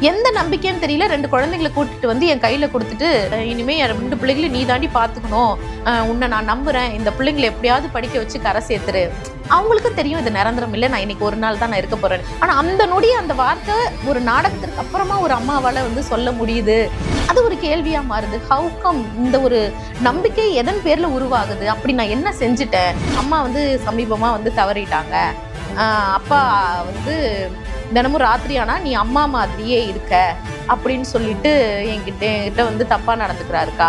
எந்த நம்பிக்கைன்னு தெரியல 2 குழந்தைங்களை கூட்டிட்டு வந்து என் கையில கொடுத்துட்டு, இனிமே என் 2 பிள்ளைங்களை நீ தாண்டி பாத்துக்கணும், உன்னை நான் நம்புறேன், இந்த பிள்ளைங்களை எப்படியாவது படிக்க வச்சு கரை சேர்த்துரு. அவங்களுக்கும் தெரியும் இது நிரந்தரம் இல்லை, நான் இன்னைக்கு ஒரு நாள் தான் நான் இருக்க போறேன். ஆனா அந்த நொடி அந்த வார்த்தை ஒரு நாடகத்திற்கு அப்புறமா ஒரு அம்மாவால வந்து சொல்ல முடியுது. அது ஒரு கேள்வியா மாறுது. ஹவு கம் இந்த ஒரு நம்பிக்கை எதன் பேர்ல உருவாகுது? அப்படி நான் என்ன செஞ்சுட்டேன்? அம்மா வந்து சமீபமா வந்து தவறிட்டாங்க. அப்பா வந்து தினமும் ராத்திரி ஆனா நீ அம்மா மாதிரியே இருக்க அப்படின்னு சொல்லிட்டு என்கிட்ட வந்து தப்பா நடந்துக்கிறாருக்கா.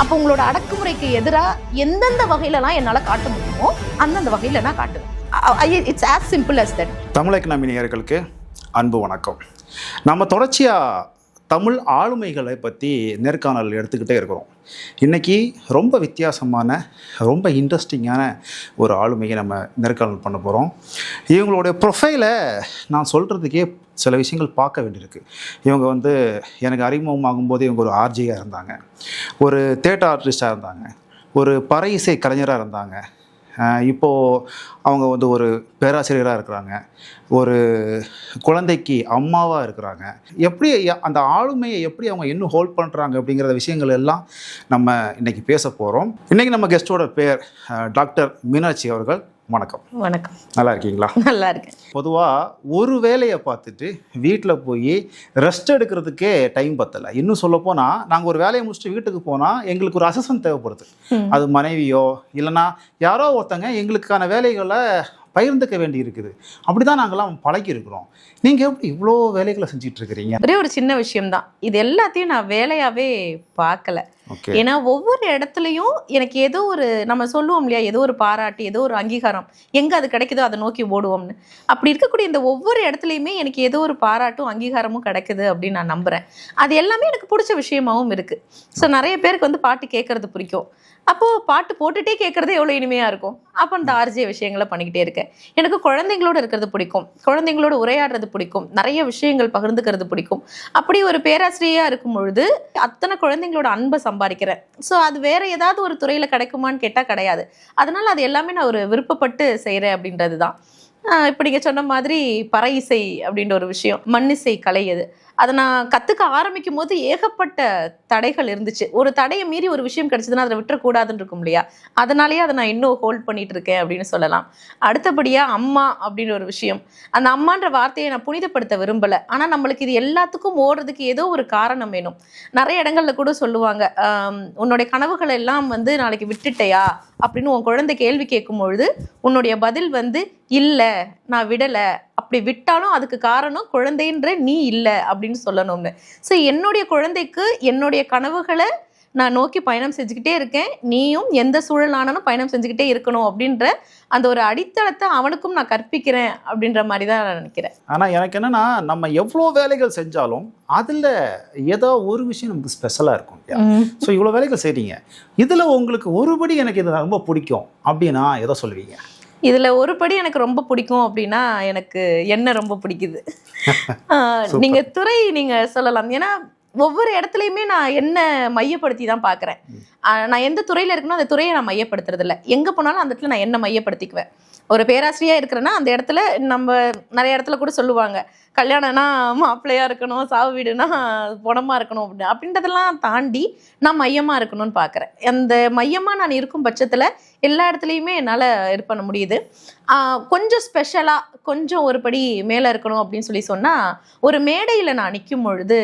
அப்போ உங்களோட அடக்குமுறைக்கு எதிராக எந்தெந்த வகையிலலாம் என்னால் காட்ட முடியுமோ அந்தந்த வகையில் நான் காட்டுவேன். It's as simple as that. Tamil economy நேயர்களுக்கு அன்பு வணக்கம். நம்ம தொடர்ச்சியாக தமிழ் ஆளுமைகளை பற்றி நேர்காணல் எடுத்துக்கிட்டே இருக்கிறோம். இன்றைக்கி ரொம்ப வித்தியாசமான ரொம்ப இன்ட்ரெஸ்டிங்கான ஒரு ஆளுமையை நம்ம நேர்காணல் பண்ண போகிறோம். இவங்களுடைய ப்ரொஃபைலை நான் சொல்கிறதுக்கே சில விஷயங்கள் பார்க்க வேண்டியிருக்கு. இவங்க வந்து எனக்கு அறிமுகமாகும் போது இவங்க ஒரு ஆர்ஜியாக இருந்தாங்க, ஒரு தியேட்டர் ஆர்டிஸ்டாக இருந்தாங்க, ஒரு பறை இசை கலைஞராக இருந்தாங்க, இப்போது அவங்க வந்து ஒரு பேராசிரியராக இருக்கிறாங்க, ஒரு குழந்தைக்கு அம்மாவாக இருக்கிறாங்க. எப்படி அந்த ஆளுமையை எப்படி அவங்க இன்னும் ஹோல்ட் பண்ணுறாங்க அப்படிங்கிற விஷயங்கள் எல்லாம் நம்ம இன்றைக்கி பேச போகிறோம். இன்றைக்கி நம்ம கெஸ்ட்டோட பேர் டாக்டர் மீனாட்சி அவர்கள். வணக்கம். வணக்கம். நல்லா இருக்கீங்களா? நல்லா இருக்கேன். பொதுவாக ஒரு வேலையை பார்த்துட்டு வீட்டில் போய் ரெஸ்ட் எடுக்கிறதுக்கே டைம் பத்தலை. இன்னும் சொல்லப்போனால் நாங்கள் ஒரு வேலையை முடிச்சுட்டு வீட்டுக்கு போனால் எங்களுக்கு ஒரு அசிஸ்டன்ட் தேவைப்படுது. அது மனைவியோ இல்லைனா யாரோ ஒருத்தங்க எங்களுக்கான வேலைகளை பகிர்ந்துக்க வேண்டி இருக்குது. அப்படி தான் நாங்கள்லாம் பழகி இருக்கிறோம். நீங்கள் எப்படி இவ்வளோ வேலைகளை செஞ்சுட்டு இருக்கிறீங்க? ஒரே ஒரு சின்ன விஷயம்தான், இது எல்லாத்தையும் நான் வேலையாகவே பார்க்கல. ஏன்னா ஒவ்வொரு இடத்துலையும் எனக்கு ஏதோ ஒரு, நம்ம சொல்லுவோம் இல்லையா, ஏதோ ஒரு பாராட்டு, ஏதோ ஒரு அங்கீகாரம் எங்கே அது கிடைக்குதோ அதை நோக்கி ஓடுவோம்னு. அப்படி இருக்கக்கூடிய இந்த ஒவ்வொரு இடத்துலையுமே எனக்கு ஏதோ ஒரு பாராட்டும் அங்கீகாரமும் கிடைக்குது அப்படின்னு நான் நம்புகிறேன். அது எல்லாமே எனக்கு பிடிச்ச விஷயமாகவும் இருக்குது. ஸோ நிறைய பேருக்கு வந்து பாட்டு கேட்கறது பிடிக்கும். அப்போது பாட்டு போட்டுகிட்டே கேட்குறதே எவ்வளோ இனிமையாக இருக்கும். அப்போ அந்த ஆர்ஜே விஷயங்களை பண்ணிக்கிட்டே இருக்கேன். எனக்கு குழந்தைங்களோடு இருக்கிறது பிடிக்கும், குழந்தைங்களோட உரையாடுறது பிடிக்கும், நிறைய விஷயங்கள் பகிர்ந்துக்கிறது பிடிக்கும். அப்படி ஒரு பேராசிரியராக இருக்கும் பொழுது அத்தனை குழந்தைங்களோட அன்பை சம்பாதிக்கிறேன். ஸோ அது வேறு ஏதாவது ஒரு துறையில் கிடைக்குமான்னு கேட்டால் கிடையாது. அதனால் அது எல்லாமே நான் ஒரு விருப்பப்பட்டு செய்கிறேன் அப்படின்றது தான். இப்போ நீங்கள் சொன்ன மாதிரி பறை இசை அப்படின்ற ஒரு விஷயம், மண்ணிசை கலை, அதை நான் கற்றுக்க ஆரம்பிக்கும் போது ஏகப்பட்ட தடைகள் இருந்துச்சு. ஒரு தடையை மீறி ஒரு விஷயம் கிடைச்சதுன்னா அதை விட்டுறக்கூடாதுன்னு இருக்கும் இல்லையா, அதனாலேயே அதை நான் இன்னும் ஹோல்ட் பண்ணிட்டு இருக்கேன் அப்படின்னு சொல்லலாம். அடுத்தபடியாக அம்மா அப்படின்ற ஒரு விஷயம், அந்த அம்மான்ற வார்த்தையை நான் புனிதப்படுத்த விரும்பலை. ஆனால் நம்மளுக்கு இது எல்லாத்துக்கும் ஓடுறதுக்கு ஏதோ ஒரு காரணம் வேணும். நிறைய இடங்கள்ல கூட சொல்லுவாங்க, உன்னுடைய கனவுகள் எல்லாம் வந்து நாளைக்கு விட்டுட்டையா அப்படின்னு உன் குழந்தை கேள்வி கேட்கும் பொழுது உன்னுடைய பதில் வந்து இல்லை நான் விடலை, அப்படி விட்டாலும் அதுக்கு காரணம் குழந்தைன்ற நீ இல்லை அப்படின்னு சொல்லணும்னு. ஸோ என்னுடைய குழந்தைக்கு என்னுடைய கனவுகளை நான் நோக்கி பயணம் செஞ்சுக்கிட்டே இருக்கேன், நீயும் எந்த சூழலானாலும் பயணம் செஞ்சுக்கிட்டே இருக்கணும் அப்படின்ற அந்த ஒரு அடித்தளத்தை அவனுக்கும் நான் கற்பிக்கிறேன் அப்படின்ற மாதிரி தான் நான் நினைக்கிறேன். ஆனால் எனக்கு என்னென்னா, நம்ம எவ்வளோ வேலைகள் செஞ்சாலும் அதில் ஏதோ ஒரு விஷயம் நமக்கு ஸ்பெஷலாக இருக்கும் இல்லையா? ஸோ இவ்வளோ வேலைகள் செய்றீங்க, இதில் உங்களுக்கு ஒருபடி எனக்கு இது ரொம்ப பிடிக்கும் அப்படின்னா எதோ சொல்லுவீங்க? இதில் ஒரு படி எனக்கு ரொம்ப பிடிக்கும் அப்படின்னா எனக்கு என்ன ரொம்ப பிடிக்குது. நீங்கள் துறை நீங்கள் சொல்லலாம். ஏன்னா ஒவ்வொரு இடத்துலையுமே நான் என்ன மையப்படுத்தி தான் பார்க்குறேன். நான் எந்த துறையில் இருக்கணும் அந்த துறையை நான் மையப்படுத்துறது இல்லை. எங்கே போனாலும் அந்த இடத்துல நான் என்ன மையப்படுத்திக்குவேன். ஒரு பேராசிரியராக இருக்கிறேன்னா அந்த இடத்துல நம்ம நிறைய இடத்துல கூட சொல்லுவாங்க, கல்யாணம்னா மாப்பிள்ளையாக இருக்கணும், சாவு வீடுனா புணமாக இருக்கணும் அப்படின்றதெல்லாம் தாண்டி நான் மையமாக இருக்கணும்னு பார்க்குறேன். அந்த மையமாக நான் இருக்கும் பட்சத்தில் எல்லா இடத்துலையுமே என்னால் இது பண்ண முடியுது. கொஞ்சம் ஸ்பெஷலாக கொஞ்சம் ஒரு படி மேலே இருக்கணும் அப்படின்னு சொல்லி சொன்னால், ஒரு மேடையில் நான் நிற்கும் பொழுது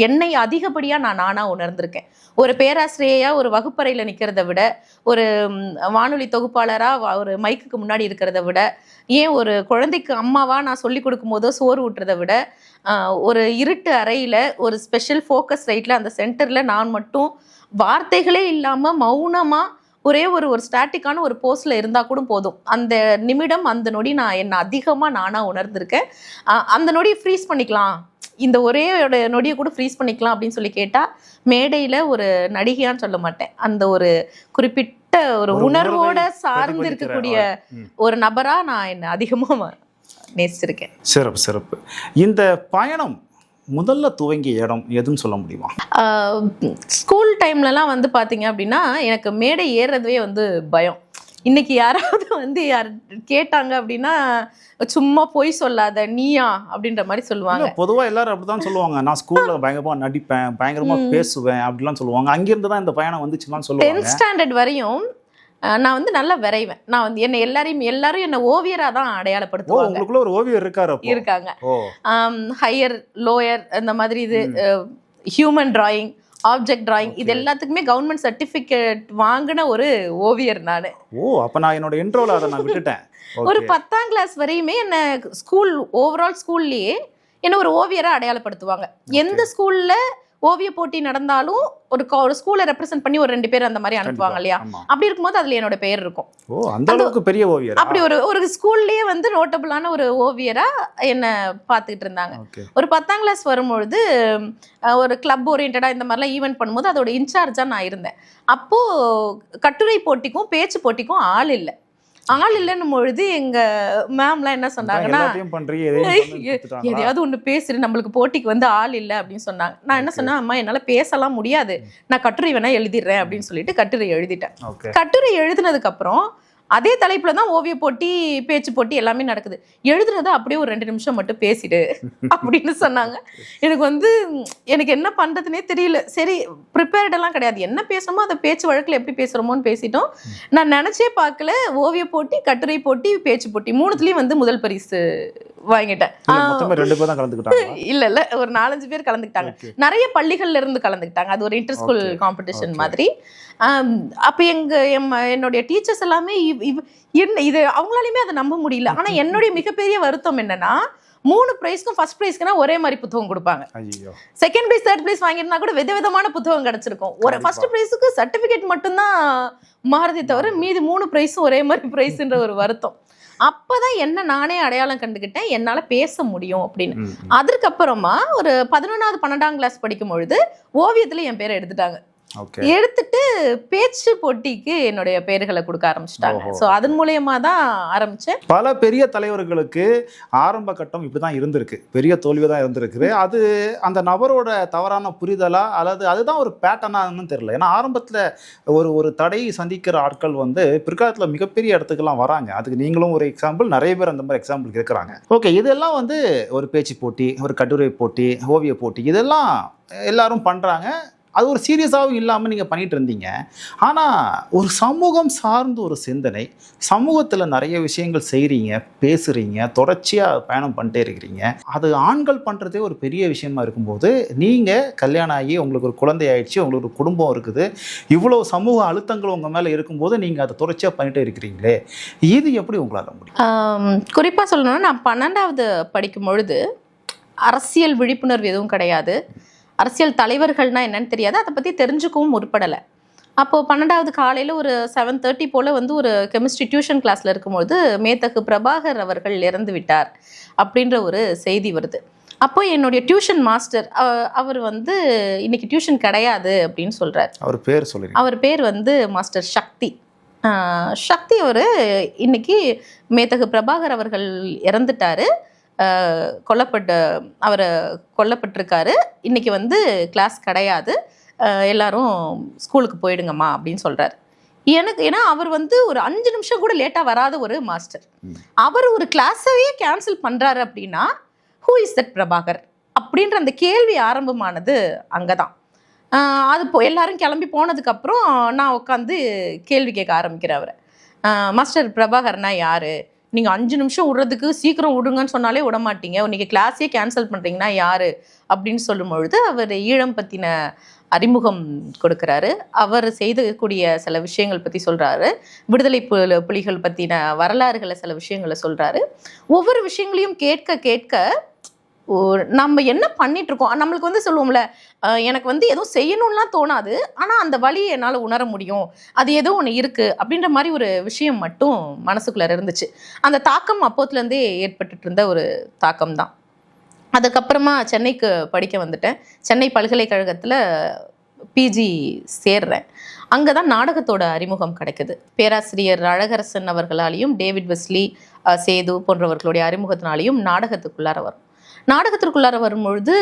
என்னை அதிகப்படியாக நான் நானாக உணர்ந்திருக்கேன். ஒரு பேராசிரியையாக ஒரு வகுப்பறையில் நிற்கிறத விட, ஒரு வானொலி தொகுப்பாளராக ஒரு மைக்குக்கு முன்னாடி இருக்கிறத விட, ஏன் ஒரு குழந்தைக்கு அம்மாவாக நான் சொல்லி கொடுக்கும் போதோ சோறு ஊட்டுறதை விட, ஒரு இருட்டு அறையில் ஒரு ஸ்பெஷல் ஃபோக்கஸ் லைட்டில் அந்த சென்டரில் நான் மட்டும் வார்த்தைகளே இல்லாமல் மௌனமாக ஒரே ஒரு ஸ்டாட்டிக்கான ஒரு போஸ்டில் இருந்தால் கூட போதும். அந்த நிமிடம் அந்த நொடி நான் என்னை அதிகமாக நானாக உணர்ந்திருக்கேன். அந்த நொடியை ஃப்ரீஸ் பண்ணிக்கலாம், இந்த ஒரே நொடியை கூட ஃப்ரீஸ் பண்ணிக்கலாம் அப்படின்னு சொல்லி கேட்டால் மேடையில் ஒரு நடிகையான்னு சொல்ல மாட்டேன், அந்த ஒரு குறிப்பிட்ட ஒரு உணர்வோட சார்ந்து இருக்கக்கூடிய ஒரு நபராக நான் என்னை அதிகமாக நேசிச்சிருக்கேன். சிறப்பு சிறப்பு. இந்த பயணம் முதல்ல துவங்கிய இடம் எதுன்னு சொல்ல முடியுமா? ஸ்கூல் டைம்லலாம் வந்து பார்த்தீங்க அப்படின்னா எனக்கு மேடை ஏறுறதுவே வந்து பயம். இன்னைக்கு யாராவது வந்து கேட்டாங்க அப்படின்னா சும்மா பொய் சொல்லாத நீயா அப்படின்ற மாதிரி சொல்லுவாங்க. பொதுவா எல்லாரும் அப்படிதான் சொல்லுவாங்க. நான் ஸ்கூல்ல பயங்கரமா நடிப்பேன், பயங்கரமா பேசுவேன் அப்படிலாம் சொல்லுவாங்க. அங்கிருந்து தான் இந்த பயணம் வந்துச்சுன்னு சொல்லுவாங்க. 10th ஸ்டாண்டர்ட் வரையும் நான் வந்து நல்லா வரைவேன். நான் வந்து என்ன எல்லாரும் என்ன ஓவியரா தான் அடையாளப்படுத்துவாங்க. உங்களுக்குள்ள ஒரு ஓவியர் இருக்காங்க. ஹையர் லோயர் அந்த மாதிரி இது ஹியூமன் டிராயிங், ஆப்ஜெக்ட் டிராயிங், இது எல்லாத்துக்குமே கவர்மெண்ட் சர்டிபிகேட் வாங்கின ஒரு ஓவியர் நானு. அப்ப நான் என்னோட இன்ட்ரோல அதை நான் விட்டுட்டேன். ஒரு 10ஆம் கிளாஸ் வரையுமே என்ன ஸ்கூல் ஓவரால் ஸ்கூல்லயே என்ன ஒரு ஓவியரா அடையாளப்படுத்துவாங்க. எந்த ஸ்கூல்ல ஓவிய போட்டி நடந்தாலும் ஒரு ஸ்கூலை ரெப்ரசென்ட் பண்ணி ஒரு 2 பேர் அந்த மாதிரி அனுப்புவாங்க இல்லையா? அப்படி இருக்கும்போது அதுல என்னோட பெயர் இருக்கும். அந்த அளவுக்கு பெரிய ஓவியர். அப்படி ஒரு ஸ்கூல்லயே வந்து நோட்டபிளான ஒரு ஓவியரா என்ன பார்த்துக்கிட்டு இருந்தாங்க. ஒரு 10ஆம் கிளாஸ் வரும்பொழுது ஒரு கிளப் ஓரியன்டா இந்த மாதிரிலாம் ஈவெண்ட் பண்ணும்போது அதோட இன்சார்ஜா நான் இருந்தேன். அப்போ கட்டுரை போட்டிக்கும் பேச்சு போட்டிக்கும் ஆள் இல்லைன்னும் பொழுது எங்க மேம்லாம் என்ன சொன்னாங்கன்னா, எதையாவது ஒண்ணு பேசுற, நம்மளுக்கு போட்டிக்கு வந்து ஆள் இல்லை அப்படின்னு சொன்னாங்க. நான் என்ன சொன்னேன், அம்மா என்னால பேசலாம் முடியாது, நான் கட்டுரை வேணா எழுதிடுறேன் அப்படின்னு சொல்லிட்டு கட்டுரை எழுதிட்டேன். கட்டுரை எழுதினதுக்கு அப்புறம் அதே தலைப்புல தான் ஓவிய போட்டி, பேச்சு போட்டி எல்லாமே நடக்குது. எழுதுனதை அப்படியே ஒரு 2 நிமிஷம் மட்டும் பேசிடு அப்படின்னு சொன்னாங்க. எனக்கு என்ன பண்றதுனே தெரியல. சரி, ப்ரிப்பேர்டெல்லாம் கிடையாது, என்ன பேசணுமோ அதை பேச்சு வழக்கில் எப்படி பேசுறோமோன்னு பேசிட்டோம். நான் நினைச்சே பார்க்கல, ஓவிய போட்டி, கட்டுரை போட்டி, பேச்சு போட்டி 3த்துலயும் வந்து முதல் பரிசு வாங்கிட்டேன். இல்ல ஒரு 4-5 பேர் கலந்துக்கிட்டாங்க. நிறைய பள்ளிகள்ல இருந்து கலந்துக்கிட்டாங்க. அது ஒரு இன்டர் ஸ்கூல் காம்படிஷன் மாதிரி. அப்ப என்னுடைய டீச்சர்ஸ் எல்லாமே இது அவங்களாலையுமே அதை நம்ப முடியல. ஆனா என்னுடைய மிகப்பெரிய வருத்தம் என்னன்னா, 3 பிரைஸ்க்கும் ஃபர்ஸ்ட் பிரைஸ்க்குனா ஒரே மாதிரி புத்தகம் கொடுப்பாங்க. செகண்ட் பிரைஸ், தேர்ட் பிரைஸ் வாங்கியிருந்தா கூட விதவிதமான புத்தகம் கிடைச்சிருக்கும். ஒரு ஃபர்ஸ்ட் பிரைஸுக்கு சர்டிபிகேட் மட்டும்தான் மாறுதே தவிர மீதி 3 பிரைஸும் ஒரே மாதிரி பிரைஸ்ன்ற ஒரு வருத்தம். அப்பதான் என்ன நானே அடையாளம் கண்டுகிட்டேன், என்னால பேச முடியும் அப்படின்னு. அதுக்கப்புறமா ஒரு 11வது 12ஆம் கிளாஸ் படிக்கும் பொழுது ஓவியத்துல என் பேரை எடுத்துட்டாங்க. எடுத்துட்டு பேச்சு போட்டிக்கு என்னுடைய பெயர்களை கொடுக்க ஆரம்பிச்சிட்டாங்க. ஸோ அதன் மூலியமா தான் ஆரம்பிச்சேன். பல பெரிய தலைவர்களுக்கு ஆரம்ப கட்டம் இப்படிதான் இருந்திருக்கு, பெரிய தோல்வி தான் இருந்திருக்கு. அது அந்த நபரோட தவறான புரிதலா அல்லது அதுதான் ஒரு பேட்டர்னான்னு தெரியல. ஏன்னா ஆரம்பத்தில் ஒரு தடை சந்திக்கிற ஆட்கள் வந்து பிற்காலத்தில் மிகப்பெரிய இடத்துக்கெல்லாம் வராங்க. அதுக்கு நீங்களும் ஒரு எக்ஸாம்பிள், நிறைய பேர் அந்த மாதிரி எக்ஸாம்பிள் இருக்கிறாங்க. ஓகே, இதெல்லாம் வந்து ஒரு பேச்சு போட்டி, ஒரு கட்டுரை போட்டி, ஓவிய போட்டி, இதெல்லாம் எல்லாரும் பண்ணுறாங்க. அது ஒரு சீரியஸாகவும் இல்லாமல் நீங்கள் பண்ணிட்டு இருந்தீங்க. ஆனால் ஒரு சமூகம் சார்ந்த ஒரு சிந்தனை, சமூகத்தில் நிறைய விஷயங்கள் செய்கிறீங்க, பேசுகிறீங்க, தொடர்ச்சியாக பயணம் பண்ணிட்டே இருக்கிறீங்க. அது ஆண்கள் பண்ணுறதே ஒரு பெரிய விஷயமா இருக்கும்போது, நீங்கள் கல்யாணம் ஆகி உங்களுக்கு ஒரு குழந்தை ஆயிடுச்சு, உங்களுக்கு ஒரு குடும்பம் இருக்குது, இவ்வளோ சமூக அழுத்தங்கள் உங்கள் மேலே இருக்கும்போது நீங்கள் அதை தொடர்ச்சியாக பண்ணிட்டே இருக்கிறீங்களே, இது எப்படி உங்களால் முடியும்? குறிப்பாக சொல்லணும்னா, நான் 12வது படிக்கும் பொழுது அரசியல் விழிப்புணர்வு எதுவும் கிடையாது. அரசியல் தலைவர்கள்னா என்னன்னு தெரியாது, அதை பற்றி தெரிஞ்சுக்கவும் முற்படலை. அப்போது 12வது காலையில் ஒரு 7:30 போல் வந்து ஒரு கெமிஸ்ட்ரி டியூஷன் கிளாஸில் இருக்கும்போது மேதகு பிரபாகர் அவர்கள் இறந்து விட்டார் அப்படின்ற ஒரு செய்தி வருது. அப்போ என்னுடைய டியூஷன் மாஸ்டர் அவர் வந்து இன்னைக்கு டியூஷன் கிடையாது அப்படின்னு சொல்கிறார். அவர் பேர் வந்து மாஸ்டர் சக்தி. அவர் இன்னைக்கு மேதகு பிரபாகர் அவர்கள் இறந்துட்டாரு, அவர் கொல்லப்பட்டிருக்காரு, இன்னைக்கு வந்து கிளாஸ் கிடையாது, எல்லாரும் ஸ்கூலுக்கு போயிடுங்கம்மா அப்படின்னு சொல்றாரு. ஏன்னா அவர் வந்து ஒரு 5 நிமிஷம் கூட லேட்டா வராத ஒரு மாஸ்டர். அவர் ஒரு கிளாஸையே கேன்சல் பண்றாரு அப்படின்னா ஹூ இஸ் தட் பிரபாகர் அப்படின்ற அந்த கேள்வி ஆரம்பமானது அங்கதான். அது எல்லாரும் கிளம்பி போனதுக்கு அப்புறம் நான் உட்காந்து கேள்வி கேட்க ஆரம்பிக்கிறேன் அவரை. மாஸ்டர் பிரபாகர்னா யாரு, நீங்கள் 5 நிமிஷம் விடுறதுக்கு சீக்கிரம் விடுங்கன்னு சொன்னாலே விட மாட்டீங்க, நீங்கள் கிளாஸே கேன்சல் பண்ணுறீங்கன்னா யார் அப்படின்னு சொல்லும் பொழுது அவர் ஈழம் பற்றின அறிமுகம் கொடுக்குறாரு. அவர் செய்தக்கூடிய சில விஷயங்கள் பற்றி சொல்கிறாரு, விடுதலை புலிகள் பற்றின வரலாறுகளை சில விஷயங்களை சொல்கிறாரு. ஒவ்வொரு விஷயங்களையும் கேட்க கேட்க நம்ம என்ன பண்ணிட்டு இருக்கோம், நம்மளுக்கு வந்து சொல்லுவோம்ல, எனக்கு வந்து எதுவும் செய்யணும்லாம் தோணாது, ஆனால் அந்த வழியை என்னால் உணர முடியும், அது ஏதோ ஒன்று இருக்குது அப்படின்ற மாதிரி ஒரு விஷயம் மட்டும் மனசுக்குள்ளே இருந்துச்சு. அந்த தாக்கம் அப்போத்துலேருந்தே ஏற்பட்டுட்டு இருந்த ஒரு தாக்கம் தான். அதுக்கப்புறமா சென்னைக்கு படிக்க வந்துட்டேன். சென்னை பல்கலைக்கழகத்தில் பிஜி சேர்றேன். அங்கே தான் நாடகத்தோட அறிமுகம் கிடைக்குது. பேராசிரியர் அழகரசன் அவர்களாலையும் டேவிட் வெஸ்லி, சேது போன்றவர்களுடைய அறிமுகத்தினாலையும் நாடகத்துக்குள்ளார வரும். நாடகத்திற்குள்ளார வரும்பொழுது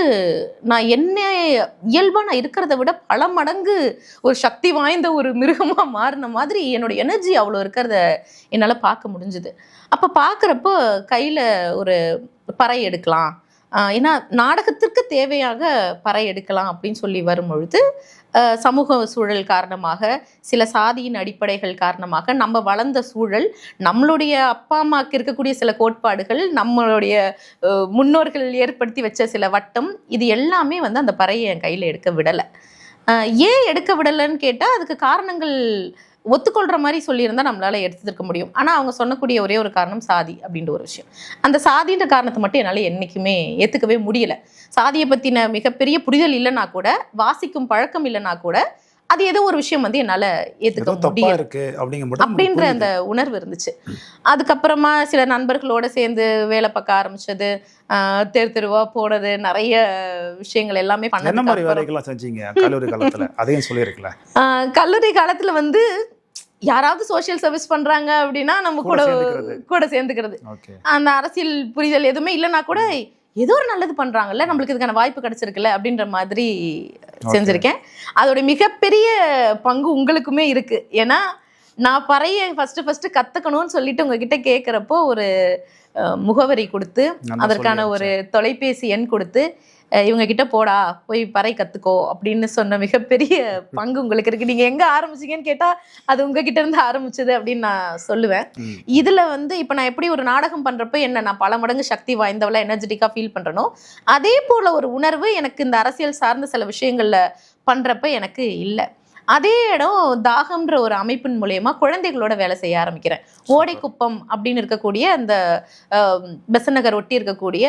நான் என்ன இயல்பாக நான் இருக்கிறத விட பல மடங்கு ஒரு சக்தி வாய்ந்த ஒரு மிருகமாக மாறின மாதிரி என்னோட எனர்ஜி அவ்வளோ இருக்கிறத என்னால் பார்க்க முடிஞ்சுது. அப்போ பார்க்குறப்போ கையில் ஒரு பறை எடுக்கலாம், ஏன்னா நாடகத்திற்கு தேவையாக பறை எடுக்கலாம் அப்படின்னு சொல்லி வரும்பொழுது சமூக சூழல் காரணமாக, சில சாதியின் அடிப்படைகள் காரணமாக, நம்ம வளர்ந்த சூழல், நம்மளுடைய அப்பா அம்மாவுக்கு இருக்கக்கூடிய சில கோட்பாடுகள், நம்மளுடைய முன்னோர்கள் ஏற்படுத்தி வச்ச சில வட்டம், இது எல்லாமே வந்து அந்த பறையை என் கையில் எடுக்க விடலை. ஏன் எடுக்க விடலைன்னு கேட்டால் அதுக்கு காரணங்கள் ஒத்துக்கொள்கிற மாதிரி சொல்லியிருந்தால் நம்மளால் எடுத்துருக்க முடியும். ஆனால் அவங்க சொன்னக்கூடிய ஒரே ஒரு காரணம் சாதி அப்படின்ற ஒரு விஷயம். அந்த சாதின்ற காரணத்தை மட்டும் என்னால் என்றைக்குமே ஏற்றுக்கவே முடியலை. சாதியை பற்றின மிகப்பெரிய புரிதல் இல்லைன்னா கூட, வாசிக்கும் பழக்கம் இல்லைன்னா கூட, அது ஏதோ ஒரு விஷயம் வந்து என்னால் ஏற்றுக்க முடியாது அப்படின்ற அந்த உணர்வு இருந்துச்சு. அதுக்கப்புறமா சில நண்பர்களோட சேர்ந்து வேலை பார்க்க ஆரம்பிச்சது, தெரு தெருவா போனது, நிறைய விஷயங்கள் எல்லாமே கல்லூரி காலத்துல வந்து யாராவது சோசியல் சர்வீஸ் பண்றாங்க அப்படின்னா நம்ம கூட சேர்ந்துக்கிறது. அந்த அரசியல் புரிதல் எதுவுமே இல்லைன்னா கூட ஏதோ ஒரு நல்லது பண்றாங்கல்ல, நம்மளுக்கு இதுக்கான வாய்ப்பு கிடைச்சிருக்குல்ல அப்படின்ற மாதிரி செஞ்சிருக்கேன். அதோட மிகப்பெரிய பங்கு உங்களுக்குமே இருக்கு. ஏன்னா நான் பறையை ஃபர்ஸ்ட் கத்துக்கணும்னு சொல்லிட்டு உங்ககிட்ட கேட்குறப்போ ஒரு முகவரி கொடுத்து, அதற்கான ஒரு தொலைபேசி எண் கொடுத்து, இவங்க கிட்ட போடா போய் பறை கத்துக்கோ அப்படின்னு சொன்ன மிகப்பெரிய பங்கு உங்களுக்கு இருக்கு. நீங்க எங்க ஆரம்பிச்சீங்கன்னு கேட்டா அது உங்ககிட்ட இருந்து ஆரம்பிச்சது அப்படின்னு நான் சொல்லுவேன். இதுல வந்து இப்ப நான் எப்படி ஒரு நாடகம் பண்றப்ப என்ன நான் பல மடங்கு சக்தி வாய்ந்தவளா எனர்ஜெட்டிக்கா ஃபீல் பண்றேனோ, அதே போல ஒரு உணர்வு எனக்கு இந்த அரசியல் சார்ந்த சில விஷயங்கள்ல பண்றப்ப எனக்கு இல்லை. அதே இடம் தாகம்ன்ற ஒரு அமைப்பின் மூலயமா குழந்தைகளோட வேலை செய்ய ஆரம்பிக்கிறேன். ஓடைக்குப்பம் அப்படின்னு இருக்கக்கூடிய அந்த பெசநகர் ஒட்டி இருக்கக்கூடிய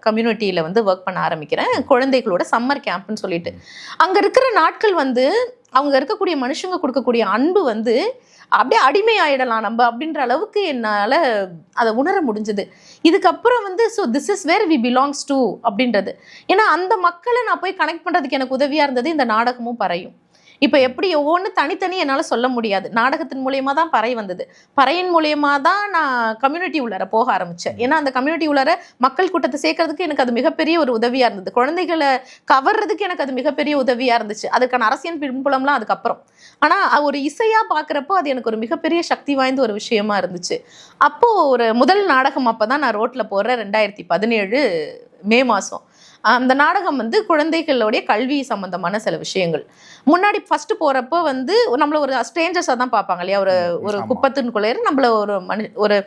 கம்யூனிட்டியில வந்து ஒர்க் பண்ண ஆரம்பிக்கிறேன். குழந்தைகளோட சம்மர் கேம்ப்னு சொல்லிட்டு அங்க இருக்கிற நாட்கள் வந்து அவங்க இருக்கக்கூடிய மனுஷங்க கொடுக்கக்கூடிய அன்பு வந்து அப்படியே அடிமை ஆயிடலாம் நம்ம அப்படின்ற அளவுக்கு என்னால் அதை உணர முடிஞ்சது. இதுக்கப்புறம் வந்து so this is where we belongs to அப்படின்றது. ஏன்னா அந்த மக்களை நான் போய் கனெக்ட் பண்ணுறதுக்கு எனக்கு உதவியாக இருந்தது இந்த நாடகமும் பறையும். இப்போ எப்படி ஒவ்வொன்று தனித்தனி என்னால் சொல்ல முடியாது. நாடகத்தின் மூலியமாக தான் பறை வந்தது. பறையின் மூலியமாக தான் நான் கம்யூனிட்டி உள்ளார போக ஆரம்பித்தேன். ஏன்னா அந்த கம்யூனிட்டி உள்ளார மக்கள் கூட்டத்தை சேர்க்கறதுக்கு எனக்கு அது மிகப்பெரிய ஒரு உதவியாக இருந்தது. குழந்தைகளை கவர்றதுக்கு எனக்கு அது மிகப்பெரிய உதவியாக இருந்துச்சு. அதுக்கான அரசியல் பின்புலம்லாம் அதுக்கப்புறம். ஆனால் ஒரு இசையாக பார்க்குறப்போ அது எனக்கு ஒரு மிகப்பெரிய சக்தி வாய்ந்த ஒரு விஷயமா இருந்துச்சு. அப்போது ஒரு முதல் நாடகம் அப்போ தான் நான் ரோட்டில் போடுற 2017 மே மாதம். அந்த நாடகம் வந்து குழந்தைகளுடைய கல்வி சம்பந்தமான சில விஷயங்கள். முன்னாடி ஃபர்ஸ்ட் போறப்போ வந்து நம்மள ஒரு ஸ்ட்ரேஞ்சர்ஸா தான் பார்ப்பாங்க இல்லையா, ஒரு குப்பத்தின்குள்ளே நம்மள ஒரு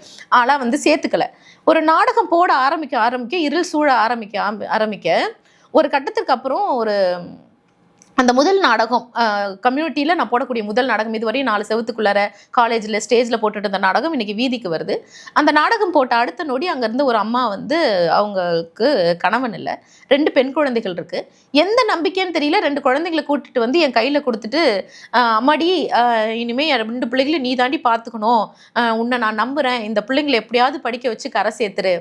ஆளா வந்து சேர்த்துக்கல. ஒரு நாடகம் போட ஆரம்பிக்க இருள் சூழ ஆரம்பிக்க ஒரு கட்டத்திற்கு அப்புறம் ஒரு அந்த முதல் நாடகம் கம்யூனிட்டியில் நான் போடக்கூடிய முதல் நாடகம், இதுவரையும் 4 செவத்துக்குள்ளார காலேஜில் ஸ்டேஜில் போட்டுட்டு இருந்த நாடகம் இன்னைக்கு வீதிக்கு வருது. அந்த நாடகம் போட்ட அடுத்த நொடி அங்கேருந்து ஒரு அம்மா வந்து அவங்களுக்கு கணவன் இல்லை, 2 பெண் குழந்தைகள் இருக்குது. எந்த நம்பிக்கைன்னு தெரியல, 2 குழந்தைகளை கூட்டிட்டு வந்து என் கையில் கொடுத்துட்டு, அம்மாடி இனிமேல் 2 பிள்ளைகளை நீ தாண்டி பார்த்துக்கணும், உன்னை நான் நம்புகிறேன், இந்த பிள்ளைங்களை எப்படியாவது படிக்க வச்சு கரை சேர்த்துரு.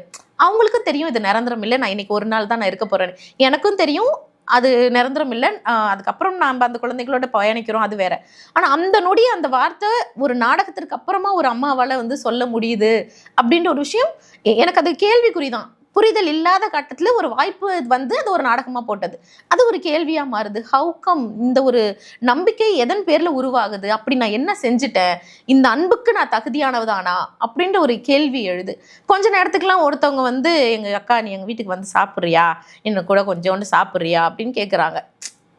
அவங்களுக்கும் தெரியும் இது நிரந்தரம் இல்லை, நான் இன்னைக்கு ஒரு நாள் தான் நான் இருக்க போகிறேன். எனக்கும் தெரியும் அது நிரந்தரம் இல்லை, அதுக்கப்புறம் நம்ம அந்த குழந்தைகளோட பயணிக்கிறோம், அது வேற. ஆனால் அந்த நொடி அந்த வார்த்தை ஒரு நாடகத்திற்கு அப்புறமா ஒரு அம்மாவால் வந்து சொல்ல முடியுது அப்படின்ற ஒரு விஷயம் எனக்கு அது கேள்விக்குறி தான். புரிதல் இல்லாத கட்டத்தில் ஒரு வாய்ப்பு வந்து அது ஒரு நாடகமாக போட்டது, அது ஒரு கேள்வியாக மாறுது. ஹவு கம் இந்த ஒரு நம்பிக்கை எதன் பேரில் உருவாகுது, அப்படி நான் என்ன செஞ்சுட்டேன், இந்த அன்புக்கு நான் தகுதியானவதானா அப்படின்ற ஒரு கேள்வி எழுது. கொஞ்ச நேரத்துக்குலாம் ஒருத்தவங்க வந்து எங்கள் அக்கா நீ எங்கள் வீட்டுக்கு வந்து சாப்பிட்றியா, என்ன கூட கொஞ்சோண்டு சாப்பிட்றியா அப்படின்னு கேட்குறாங்க.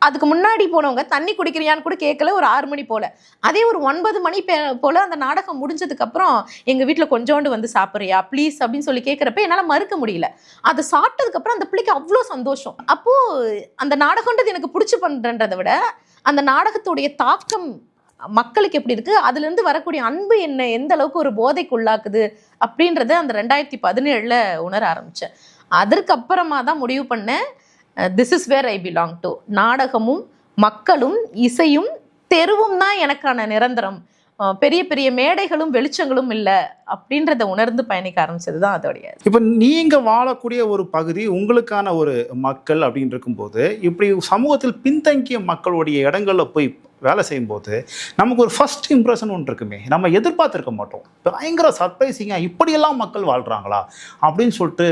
அதுக்கு முன்னாடி போனவங்க தண்ணி குடிக்கிறியான்னு கூட கேட்கல, ஒரு 6 மணி போல். அதே ஒரு 9 மணி போல் அந்த நாடகம் முடிஞ்சதுக்கப்புறம் எங்கள் வீட்டில் கொஞ்சோண்டு வந்து சாப்பிட்றியா ப்ளீஸ் அப்படின்னு சொல்லி கேட்குறப்ப என்னால் மறுக்க முடியல. அதை சாப்பிட்டதுக்கப்புறம் அந்த பிள்ளைக்கு அவ்வளோ சந்தோஷம். அப்போது அந்த நாடகன்றது எனக்கு பிடிச்சி பண்ணுறன்றதை விட அந்த நாடகத்துடைய தாக்கம் மக்களுக்கு எப்படி இருக்குது, அதுலேருந்து வரக்கூடிய அன்பு என்ன எந்த அளவுக்கு ஒரு போதைக்கு உள்ளாக்குது அப்படின்றத அந்த 2017 உணர ஆரம்பித்தேன். அதற்கப்புறமா தான் முடிவு பண்ணேன், this is where I belong to. நாடகமும் மக்களும் இசையும் தெருவும் தான் எனக்கான நிரந்தரம், பெரிய பெரிய மேடைகளும் வெளிச்சங்களும் இல்லை அப்படின்றத உணர்ந்து பயணிக்க ஆரம்பிச்சது தான் அதோடைய. இப்போ நீங்கள் வாழக்கூடிய ஒரு பகுதி உங்களுக்கான ஒரு மக்கள் அப்படின்னு இருக்கும்போது, இப்படி சமூகத்தில் பின்தங்கிய மக்களுடைய இடங்களில் போய் வேலை செய்யும்போது நமக்கு ஒரு ஃபர்ஸ்ட் இம்ப்ரெஷன் ஒன்று இருக்குமே, நம்ம எதிர்பார்த்துருக்க மாட்டோம். பயங்கர சர்ப்ரைசிங்காக இப்படியெல்லாம் மக்கள் வாழ்கிறாங்களா அப்படின்னு சொல்லிட்டு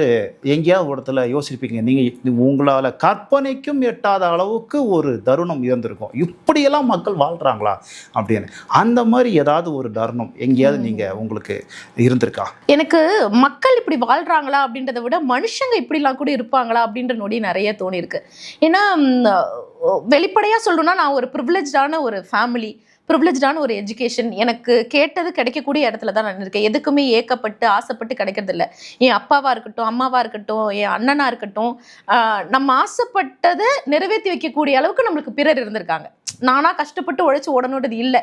எங்கேயாவது ஒரு இடத்துல யோசிப்பீங்க. நீங்கள் உங்களால் கற்பனைக்கும் எட்டாத அளவுக்கு ஒரு தருணம் இருந்திருக்கும், இப்படியெல்லாம் மக்கள் வாழ்கிறாங்களா அப்படின்னு. அந்த மாதிரி ஏதாவது ஒரு தருணம் எங்கேயாவது நீங்கள் உங்களுக்கு இருந்திருக்கா? எனக்கு மக்கள் இப்படி வாழ்கிறாங்களா அப்படின்றத விட மனுஷங்க இப்படிலாம் கூட இருப்பாங்களா அப்படின்ற நொடி நிறைய தோணியிருக்கு. ஏன்னா வெளிப்படையாக சொல்லணும்னா நான் ஒரு ப்ரிவிலேஜான ஒரு ஃபேமிலி, ப்ரிவிலேஜான ஒரு எஜுகேஷன், எனக்கு கேட்டது கிடைக்கக்கூடிய இடத்துல தான் நான் இருக்கேன். எதுக்குமே ஏக்கப்பட்டு ஆசைப்பட்டு கிடைக்கிறது இல்லை. என் அப்பாவாக இருக்கட்டும், அம்மாவாக இருக்கட்டும், என் அண்ணனாக இருக்கட்டும், நம்ம ஆசைப்பட்டதை நிறைவேற்றி வைக்கக்கூடிய அளவுக்கு நம்மளுக்கு பிறர் இருந்திருக்காங்க. நானாக கஷ்டப்பட்டு உழைச்சி ஓடணுன்றது இல்லை.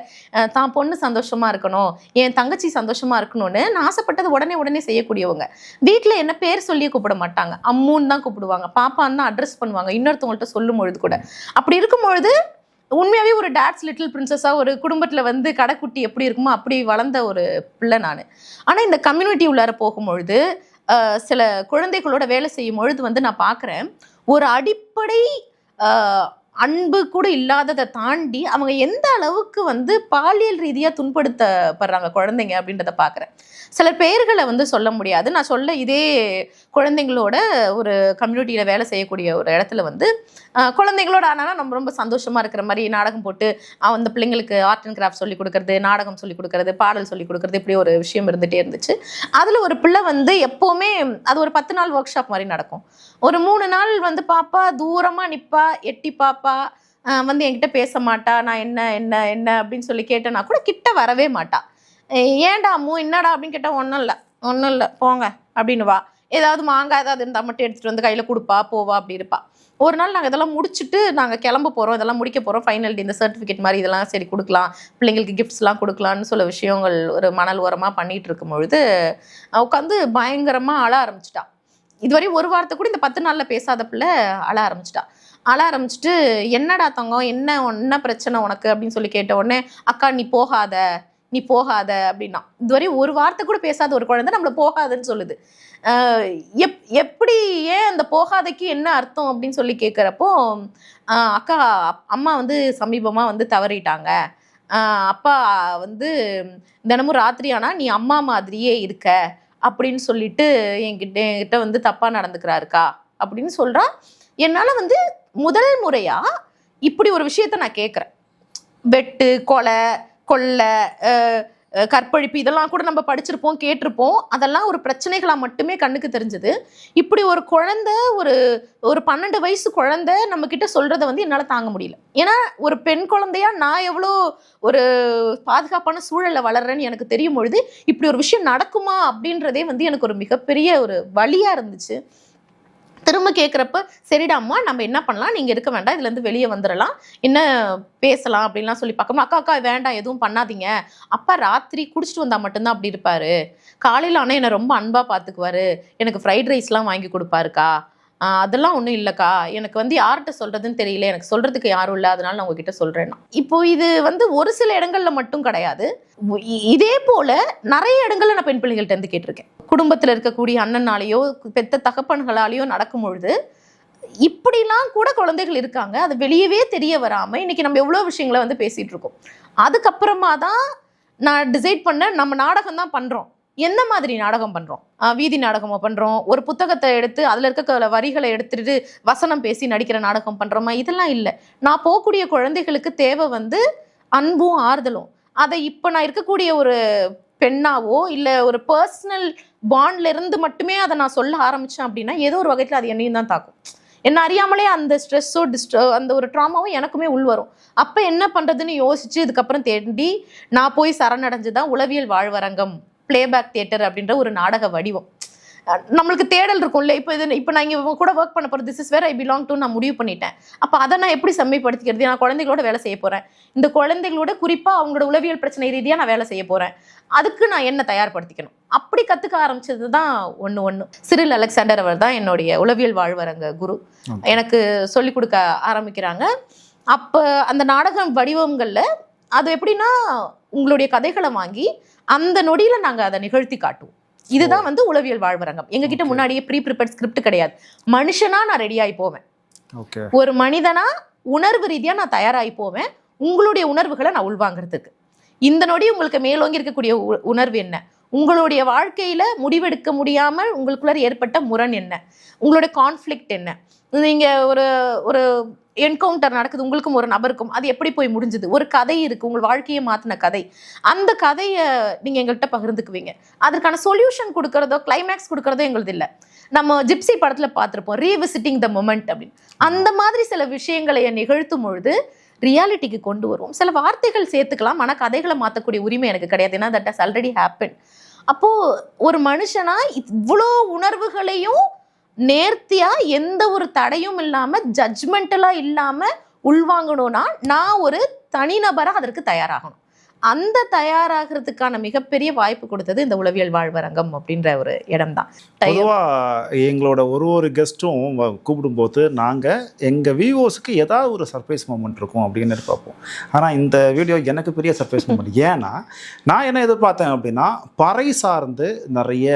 தான் பொண்ணு சந்தோஷமாக இருக்கணும், என் தங்கச்சி சந்தோஷமாக இருக்கணும்னு நான் ஆசைப்பட்டது உடனே செய்யக்கூடியவங்க. வீட்டில் என்ன பேர் சொல்லி கூப்பிட மாட்டாங்க, அம்முன்னு தான் கூப்பிடுவாங்க, பாப்பான்னு தான் அட்ரஸ் பண்ணுவாங்க இன்னொருத்தவங்கள்ட்ட சொல்லும் பொழுது கூட. அப்படி இருக்கும்பொழுது உண்மையாகவே ஒரு டேட்ஸ் லிட்டில் பிரின்சஸாக ஒரு குடும்பத்தில் வந்து கடைக்குட்டி எப்படி இருக்குமோ அப்படி வளர்ந்த ஒரு பிள்ளை நான். ஆனால் இந்த கம்யூனிட்டி உள்ளார போகும்பொழுது சில குழந்தைகளோட வேலை செய்யும் பொழுது வந்து நான் பார்க்குறேன், ஒரு அடிப்படை அன்பு கூட இல்லாததை தாண்டி அவங்க எந்த அளவுக்கு வந்து பாலியல் ரீதியாக துன்படுத்தப்படுறாங்க குழந்தைங்க அப்படின்றத பார்க்குறேன். சில பேர்களை வந்து சொல்ல முடியாது. நான் சொல்ல இதே குழந்தைங்களோட ஒரு கம்யூனிட்டியில் வேலை செய்யக்கூடிய ஒரு இடத்துல வந்து குழந்தைங்களோட ஆனால் நம்ம ரொம்ப சந்தோஷமாக இருக்கிற மாதிரி நாடகம் போட்டு அந்த பிள்ளைங்களுக்கு ஆர்ட் அண்ட் கிராஃப்ட் சொல்லி கொடுக்கறது, நாடகம் சொல்லி கொடுக்கறது, பாடல் சொல்லி கொடுக்கறது, இப்படி ஒரு விஷயம் இருந்துகிட்டே இருந்துச்சு. அதில் ஒரு பிள்ளை வந்து எப்போவுமே அது ஒரு 10 நாள் ஒர்க் ஷாப் மாதிரி நடக்கும். ஒரு 3 நாள் வந்து பாப்பா தூரமாக நிற்பா, எட்டி பாப்பா, வந்து என்கிட்ட பேச மாட்டா. நான் என்ன என்ன என்ன அப்படின்னு சொல்லி கேட்டேன்னா கூட கிட்ட வரவே மாட்டா. ஏன்டா அம்மு என்னடா அப்படின்னு கேட்டால் ஒன்றும் இல்லை போங்க அப்படின்னு வா. ஏதாவது மாங்காய் ஏதாவது இருந்தால் மட்டும் எடுத்துகிட்டு வந்து கையில் கொடுப்பா, போவா, அப்படி இருப்பா. ஒரு நாள் நாங்கள் இதெல்லாம் முடிச்சுட்டு நாங்கள் கிளம்ப போகிறோம், இதெல்லாம் முடிக்க போகிறோம், ஃபைனல் டே இந்த சர்டிஃபிகேட் மாதிரி இதெல்லாம் சரி கொடுக்கலாம், பிள்ளைங்களுக்கு கிஃப்ட்ஸ்லாம் கொடுக்கலான்னு சில விஷயங்கள் ஒரு மணல் ஓரமாக பண்ணிகிட்டு இருக்கும் பொழுது உட்காந்து பயங்கரமாக அழ ஆரம்பிச்சிட்டா. இதுவரை ஒரு வாரத்தை கூட இந்த 10 நாளில் பேசாத பிள்ளை அழ ஆரம்பிச்சிட்டு என்னடா தங்கம் என்ன பிரச்சனை உனக்கு அப்படின்னு சொல்லி கேட்ட உடனே, அக்கா நீ போகாத அப்படின்னா. இதுவரை ஒரு வார்த்தை கூட பேசாத ஒரு குழந்தை நம்மளை போகாதுன்னு சொல்லுது. எப்படி ஏன் அந்த போகாதைக்கு என்ன அர்த்தம் அப்படின்னு சொல்லி கேட்குறப்போ, அக்கா அம்மா வந்து சமீபமாக வந்து தவறிட்டாங்க, அப்பா வந்து தினமும் ராத்திரி ஆனால் நீ அம்மா மாதிரியே இருக்க அப்படின்னு சொல்லிட்டு என்கிட்ட வந்து தப்பாக நடந்துக்கிறாருக்கா அப்படின்னு சொல்கிறா. என்னால் வந்து முதல் முறையாக இப்படி ஒரு விஷயத்த நான் கேட்குறேன். வெட்டு, கொலை, கொள்ளை, கற்பழிப்பு இதெல்லாம் கூட நம்ம படிச்சிருப்போம், கேட்டிருப்போம். அதெல்லாம் ஒரு பிரச்சனைகளாக மட்டுமே கண்ணுக்கு தெரிஞ்சது. இப்படி ஒரு குழந்தை, ஒரு 12 வயசு குழந்தை நம்ம கிட்ட சொல்றதை வந்து என்னால் தாங்க முடியல. ஏன்னா ஒரு பெண் குழந்தையா நான் எவ்வளோ ஒரு பாதுகாப்பான சூழலில் வளர்றேன்னு எனக்கு தெரியும் பொழுது இப்படி ஒரு விஷயம் நடக்குமா அப்படின்றதே வந்து எனக்கு ஒரு மிகப்பெரிய ஒரு வலியா இருந்துச்சு. திரும்ப கேட்குறப்ப சரிடா அம்மா நம்ம என்ன பண்ணலாம், நீங்கள் இருக்க வேண்டாம், இதுலேருந்து வெளியே வந்துடலாம், என்ன பேசலாம் அப்படின்லாம் சொல்லி பார்க்கணும். அக்கா வேண்டாம் எதுவும் பண்ணாதீங்க, அப்பா ராத்திரி குடிச்சிட்டு வந்தால் மட்டும்தான் அப்படி இருப்பார், காலையில் ஆனால் என்னை ரொம்ப அன்பாக பார்த்துக்குவார், எனக்கு ஃப்ரைட் ரைஸ்லாம் வாங்கி கொடுப்பாருக்கா, அதெல்லாம் ஒன்றும் இல்லைக்கா, எனக்கு வந்து யார்கிட்ட சொல்கிறதுன்னு தெரியல, எனக்கு சொல்கிறதுக்கு யாரும் இல்லை, அதனால நான் உங்ககிட்ட சொல்கிறேன்னா. இப்போ இது வந்து ஒரு சில இடங்களில் மட்டும் கிடையாது, இதே போல் நிறைய இடங்களில் நான் பெண் பிள்ளைகள்கிட்ட இருந்து கேட்டிருக்கேன். குடும்பத்தில் இருக்கக்கூடிய அண்ணனாலேயோ பெத்த தகப்பன்களாலேயோ நடக்கும் பொழுது இப்படிலாம் கூட குழந்தைகள் இருக்காங்க, அது வெளியவே தெரிய வராமல் இன்னைக்கு நம்ம எவ்வளோ விஷயங்களை வந்து பேசிகிட்டு இருக்கோம். அதுக்கப்புறமா தான் நான் டிசைட் பண்ணேன், நம்ம நாடகம் தான் பண்ணுறோம், என்ன மாதிரி நாடகம் பண்ணுறோம், வீதி நாடகமாக பண்ணுறோம், ஒரு புத்தகத்தை எடுத்து அதில் இருக்க வரிகளை எடுத்துட்டு வசனம் பேசி நடிக்கிற நாடகம் பண்ணுறோமா, இதெல்லாம் இல்லை. நான் போகக்கூடிய குழந்தைகளுக்கு தேவை வந்து அன்பும் ஆறுதலும். அதை இப்போ நான் இருக்கக்கூடிய ஒரு பெண்ணாவோ இல்லை ஒரு பர்சனல் பாண்ட்ல இருந்து மட்டுமே அதை நான் சொல்ல ஆரம்பித்தேன் அப்படின்னா ஏதோ ஒரு வகையில் அது என்னையும் தான் தாக்கும். என்ன அறியாமலே அந்த ஸ்ட்ரெஸ்ஸோ அந்த ஒரு ட்ராமாவும் எனக்குமே உள் வரும். அப்போ என்ன பண்ணுறதுன்னு யோசிச்சு இதுக்கப்புறம் தேடி நான் போய் சரணடைஞ்சு தான் உளவியல் வாழ்வரங்கம், பிளேபேக் தியேட்டர் அப்படின்ற ஒரு நாடக வடிவம். நம்மளுக்கு தேடல் இருக்கும்ல, இப்போ நான் இங்கே கூட ஒர்க் பண்ண போகிறேன், this is where I belong to நான் முடிவு பண்ணிட்டேன். அப்போ அதை நான் எப்படி செம்மைப்படுத்திக்கிறது, நான் குழந்தைகளோட வேலை செய்ய போகிறேன், இந்த குழந்தைகளோட குறிப்பாக அவங்களோட உளவியல் பிரச்சனை ரீதியாக நான் வேலை செய்ய போகிறேன், அதுக்கு நான் என்ன தயார்படுத்திக்கணும், அப்படி கற்றுக்க ஆரம்பிச்சது தான் ஒன்று. சிரில் அலெக்சாண்டர் அவர் தான் என்னுடைய உளவியல் வாழ்வரங்க குரு. எனக்கு சொல்லிக் கொடுக்க ஆரம்பிக்கிறாங்க. அப்போ அந்த நாடகம் வடிவங்களில் அது எப்படின்னா உங்களுடைய கதைகளை வாங்கி அந்த நொடியில் நாங்கள் அதை நிகழ்த்தி காட்டுவோம். இதுதான் வந்து உளவியல் வாழ்வரங்கம். எங்ககிட்ட முன்னாடியே ப்ரிப்பேர்ட் ஸ்கிரிப்ட் கிடையாது. மனுஷனா நான் ரெடியாகி போவேன், ஒரு மனிதனா உணர்வு ரீதியா நான் தயாராகி போவேன், உங்களுடைய உணர்வுகளை நான் உள்வாங்கிறதுக்கு. இந்த நொடி உங்களுக்கு மேலோங்கி இருக்கக்கூடிய உணர்வு என்ன, உங்களுடைய வாழ்க்கையில முடிவெடுக்க முடியாமல் உங்களுக்குள்ள ஏற்பட்ட முரண் என்ன, உங்களுடைய கான்ஃப்ளிக்ட் என்ன, நீங்க ஒரு ஒரு என்கவுண்டர் நடக்குது உங்களுக்கும் ஒரு நபருக்கும், அது எப்படி போய் முடிஞ்சுது, ஒரு கதை இருக்கு, உங்கள் வாழ்க்கையை மாத்தின கதை, அந்த கதையை நீங்க எங்கள்கிட்ட பகிர்ந்துக்குவீங்க. அதற்கான சொல்யூஷன் கொடுக்கறதோ கிளைமேக்ஸ் கொடுக்கறதோ எங்களுது இல்லை. நம்ம ஜிப்சி படத்துல பார்த்துருப்போம் ரீவிசிட்டிங் த மொமெண்ட் அப்படின்னு. அந்த மாதிரி சில விஷயங்களை நிகழ்த்தும் பொழுது ரியாலிட்டிக்கு கொண்டு வருவோம். சில வார்த்தைகள் சேர்த்துக்கலாம், ஆனால் கதைகளை மாற்றக்கூடிய உரிமை எனக்கு கிடையாது. ஏன்னா தட் ஹஸ் ஆல்ரெடி ஹேப்பன். அப்போ ஒரு மனுஷனா இவ்வளோ உணர்வுகளையும் நேர்த்தியா எந்த ஒரு தடையும் இல்லாம ஜட்ஜ்மெண்டலா இல்லாம உள்வாங்கணும்னா நான் ஒரு தனிநபரா அதற்கு தயாராகணும். அந்த தயாராகிறதுக்கான மிகப்பெரிய வாய்ப்பு கொடுத்தது இந்த உளவியல் வாழ்வரங்கம் அப்படின்ற ஒரு இடம் தான். பொதுவாக எங்களோட ஒரு கெஸ்ட்டும் கூப்பிடும்போது நாங்கள் எங்கள் வியூவர்ஸுக்கு ஏதாவது ஒரு சர்ப்ரைஸ் மூமெண்ட் இருக்கும் அப்படின்னு பார்ப்போம். ஆனால் இந்த வீடியோ எனக்கு பெரிய சர்ப்ரைஸ் மூமெண்ட். ஏன்னா நான் என்ன எதிர்பார்த்தேன் அப்படின்னா பறை சார்ந்து நிறைய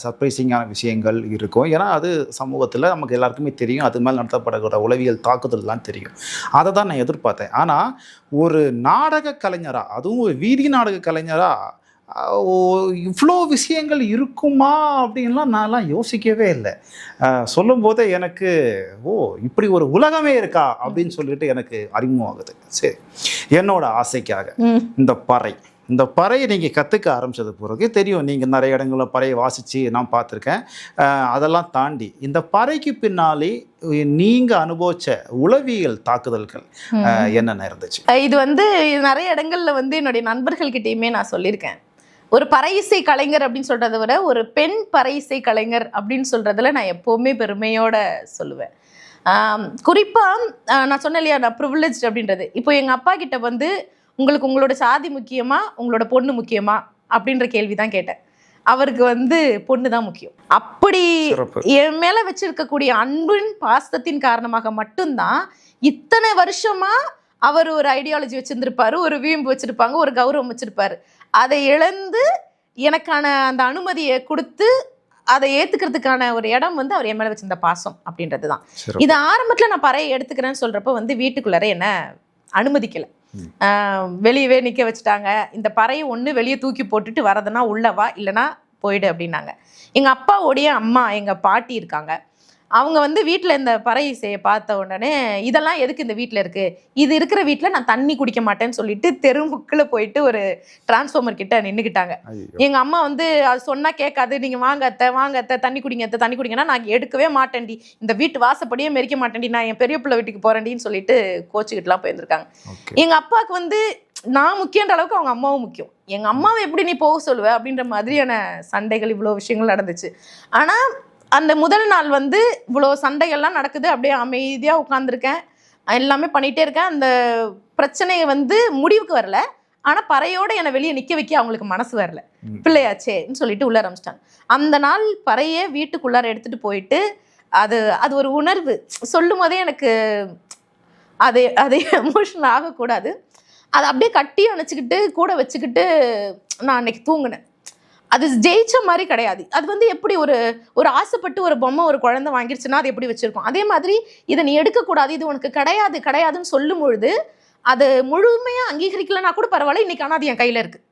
சர்ப்ரைசிங்கான விஷயங்கள் இருக்கும். ஏன்னா அது சமூகத்தில் நமக்கு எல்லாருக்குமே தெரியும், அது மேலே நடத்தப்படுகிற உளவியல் தாக்குதல்லாம் தெரியும். அதை தான் நான் எதிர்பார்த்தேன். ஆனால் ஒரு நாடக கலைஞராக, அதுவும் வீதி நாடக கலைஞராக இவ்வளோ விஷயங்கள் இருக்குமா அப்படின்லாம் நான்லாம் யோசிக்கவே இல்லை. சொல்லும் போதே எனக்கு இப்படி ஒரு உலகமே இருக்கா அப்படின்னு சொல்லிட்டு எனக்கு அறிமுகமாகுது. சரி, என்னோட ஆசைக்காக இந்த பறையை நீங்கள் கற்றுக்க ஆரம்பித்தது பிறகு தெரியும், நீங்கள் நிறைய இடங்களில் பறையை வாசித்து நான் பார்த்துருக்கேன். அதெல்லாம் தாண்டி இந்த பறைக்கு பின்னாலே நீங்கள் அனுபவிச்ச உளவியல் தாக்குதல்கள் என்னென்ன இருந்துச்சு? இது நிறைய இடங்கள்ல என்னுடைய நண்பர்கள்கிட்டையுமே நான் சொல்லியிருக்கேன். ஒரு பறை இசை கலைஞர் அப்படின்னு சொல்றதை விட ஒரு பெண் பறை இசை கலைஞர் அப்படின்னு சொல்றதுல நான் எப்போவுமே பெருமையோட சொல்லுவேன். குறிப்பாக நான் சொன்னேன் இல்லையா, நான் ப்ரிவிலேஜ் அப்படின்றது. இப்போ எங்கள் அப்பா கிட்ட உங்களுக்கு உங்களோட சாதி முக்கியமா உங்களோட பொண்ணு முக்கியமா அப்படின்ற கேள்வி தான் கேட்டேன். அவருக்கு பொண்ணு தான் முக்கியம். அப்படி என் மேல வச்சிருக்கக்கூடிய அன்பின் பாசத்தின் காரணமாக மட்டும்தான் இத்தனை வருஷமா அவர் ஒரு ஐடியாலஜி வச்சிருந்திருப்பாரு, ஒரு வீம்பு வச்சிருப்பாங்க, ஒரு கௌரவம் வச்சிருப்பாரு. அதை இழந்து எனக்கான அந்த அனுமதியை கொடுத்து அதை ஏத்துக்கிறதுக்கான ஒரு இடம் அவர் என் மேல வச்சிருந்த பாசம் அப்படின்றது தான். இது ஆரம்பத்துல நான் பறையை எடுத்துக்கிறேன்னு சொல்றப்ப வீட்டுக்குள்ளார என்ன அனுமதிக்கல, வெளியவே நிற்க வச்சுட்டாங்க. இந்த பறையை ஒன்று வெளியே தூக்கி போட்டுட்டு வரதுன்னா உள்ளவா, இல்லைனா போயிடு அப்படின்னாங்க. எங்கள் அப்பாவோடைய அம்மா எங்கள் பாட்டி இருக்காங்க. அவங்க வீட்டில் இந்த பறை இசையை பார்த்த உடனே இதெல்லாம் எதுக்கு இந்த வீட்டில் இருக்குது, இது இருக்கிற வீட்டில் நான் தண்ணி குடிக்க மாட்டேன்னு சொல்லிட்டு தெருமுக்கில் போயிட்டு ஒரு டிரான்ஸ்ஃபார்மர் கிட்ட நின்றுக்கிட்டாங்க. எங்கள் அம்மா அது சொன்னால் கேட்காது, நீங்கள் வாங்க அத்தை தண்ணி குடிங்கன்னா நான் எடுக்கவே மாட்டேன்டி, இந்த வீட்டு வாசப்படியே மெரிக்க மாட்டேன்டி, நான் என் பெரிய பிள்ளை வீட்டுக்கு போகிறேன்டின்னு சொல்லிட்டு கோச்சிக்கிட்டுலாம் போயிருந்துருக்காங்க. எங்கள் அப்பாவுக்கு நான் முக்கியன்ற அளவுக்கு அவங்க அம்மாவும் முக்கியம். எங்கள் அம்மாவை எப்படி நீ போக சொல்லுவ அப்படின்ற மாதிரியான சண்டைகள், இவ்வளோ விஷயங்கள் நடந்துச்சு. ஆனால் அந்த முதல் நாள் இவ்வளோ சண்டைகள்லாம் நடக்குது, அப்படியே அமைதியாக உட்காந்துருக்கேன், எல்லாமே பண்ணிகிட்டே இருக்கேன். அந்த பிரச்சனையை முடிவுக்கு வரல. ஆனால் பறையோடு என்னை வெளியே நிற்க வைக்க அவங்களுக்கு மனசு வரல, பிள்ளையாச்சேன்னு சொல்லிட்டு உள்ளே ஆரம்பிச்சிட்டாங்க. அந்த நாள் பறையே வீட்டுக்குள்ளார எடுத்துகிட்டு போயிட்டு அது ஒரு உணர்வு சொல்லும் போதே எனக்கு அது எமோஷனல் ஆகக்கூடாது. அதை அப்படியே கட்டி அணைச்சிக்கிட்டு கூட வச்சுக்கிட்டு நான் அன்னைக்கு தூங்கினேன். அது ஜெயிச்ச மாதிரி கிடையாது. அது எப்படி ஒரு ஆசைப்பட்டு ஒரு பொம்மை ஒரு குழந்தை வாங்கிருச்சுன்னா அது எப்படி வச்சிருக்கோம், அதே மாதிரி இதை நீ எடுக்கக்கூடாது, இது உனக்கு கிடையாதுன்னு சொல்லும் பொழுது அது முழுமையாக அங்கீகரிக்கலன்னா கூட பரவாயில்ல, இன்னைக்கு ஆனால் அது என் கையில் இருக்குது.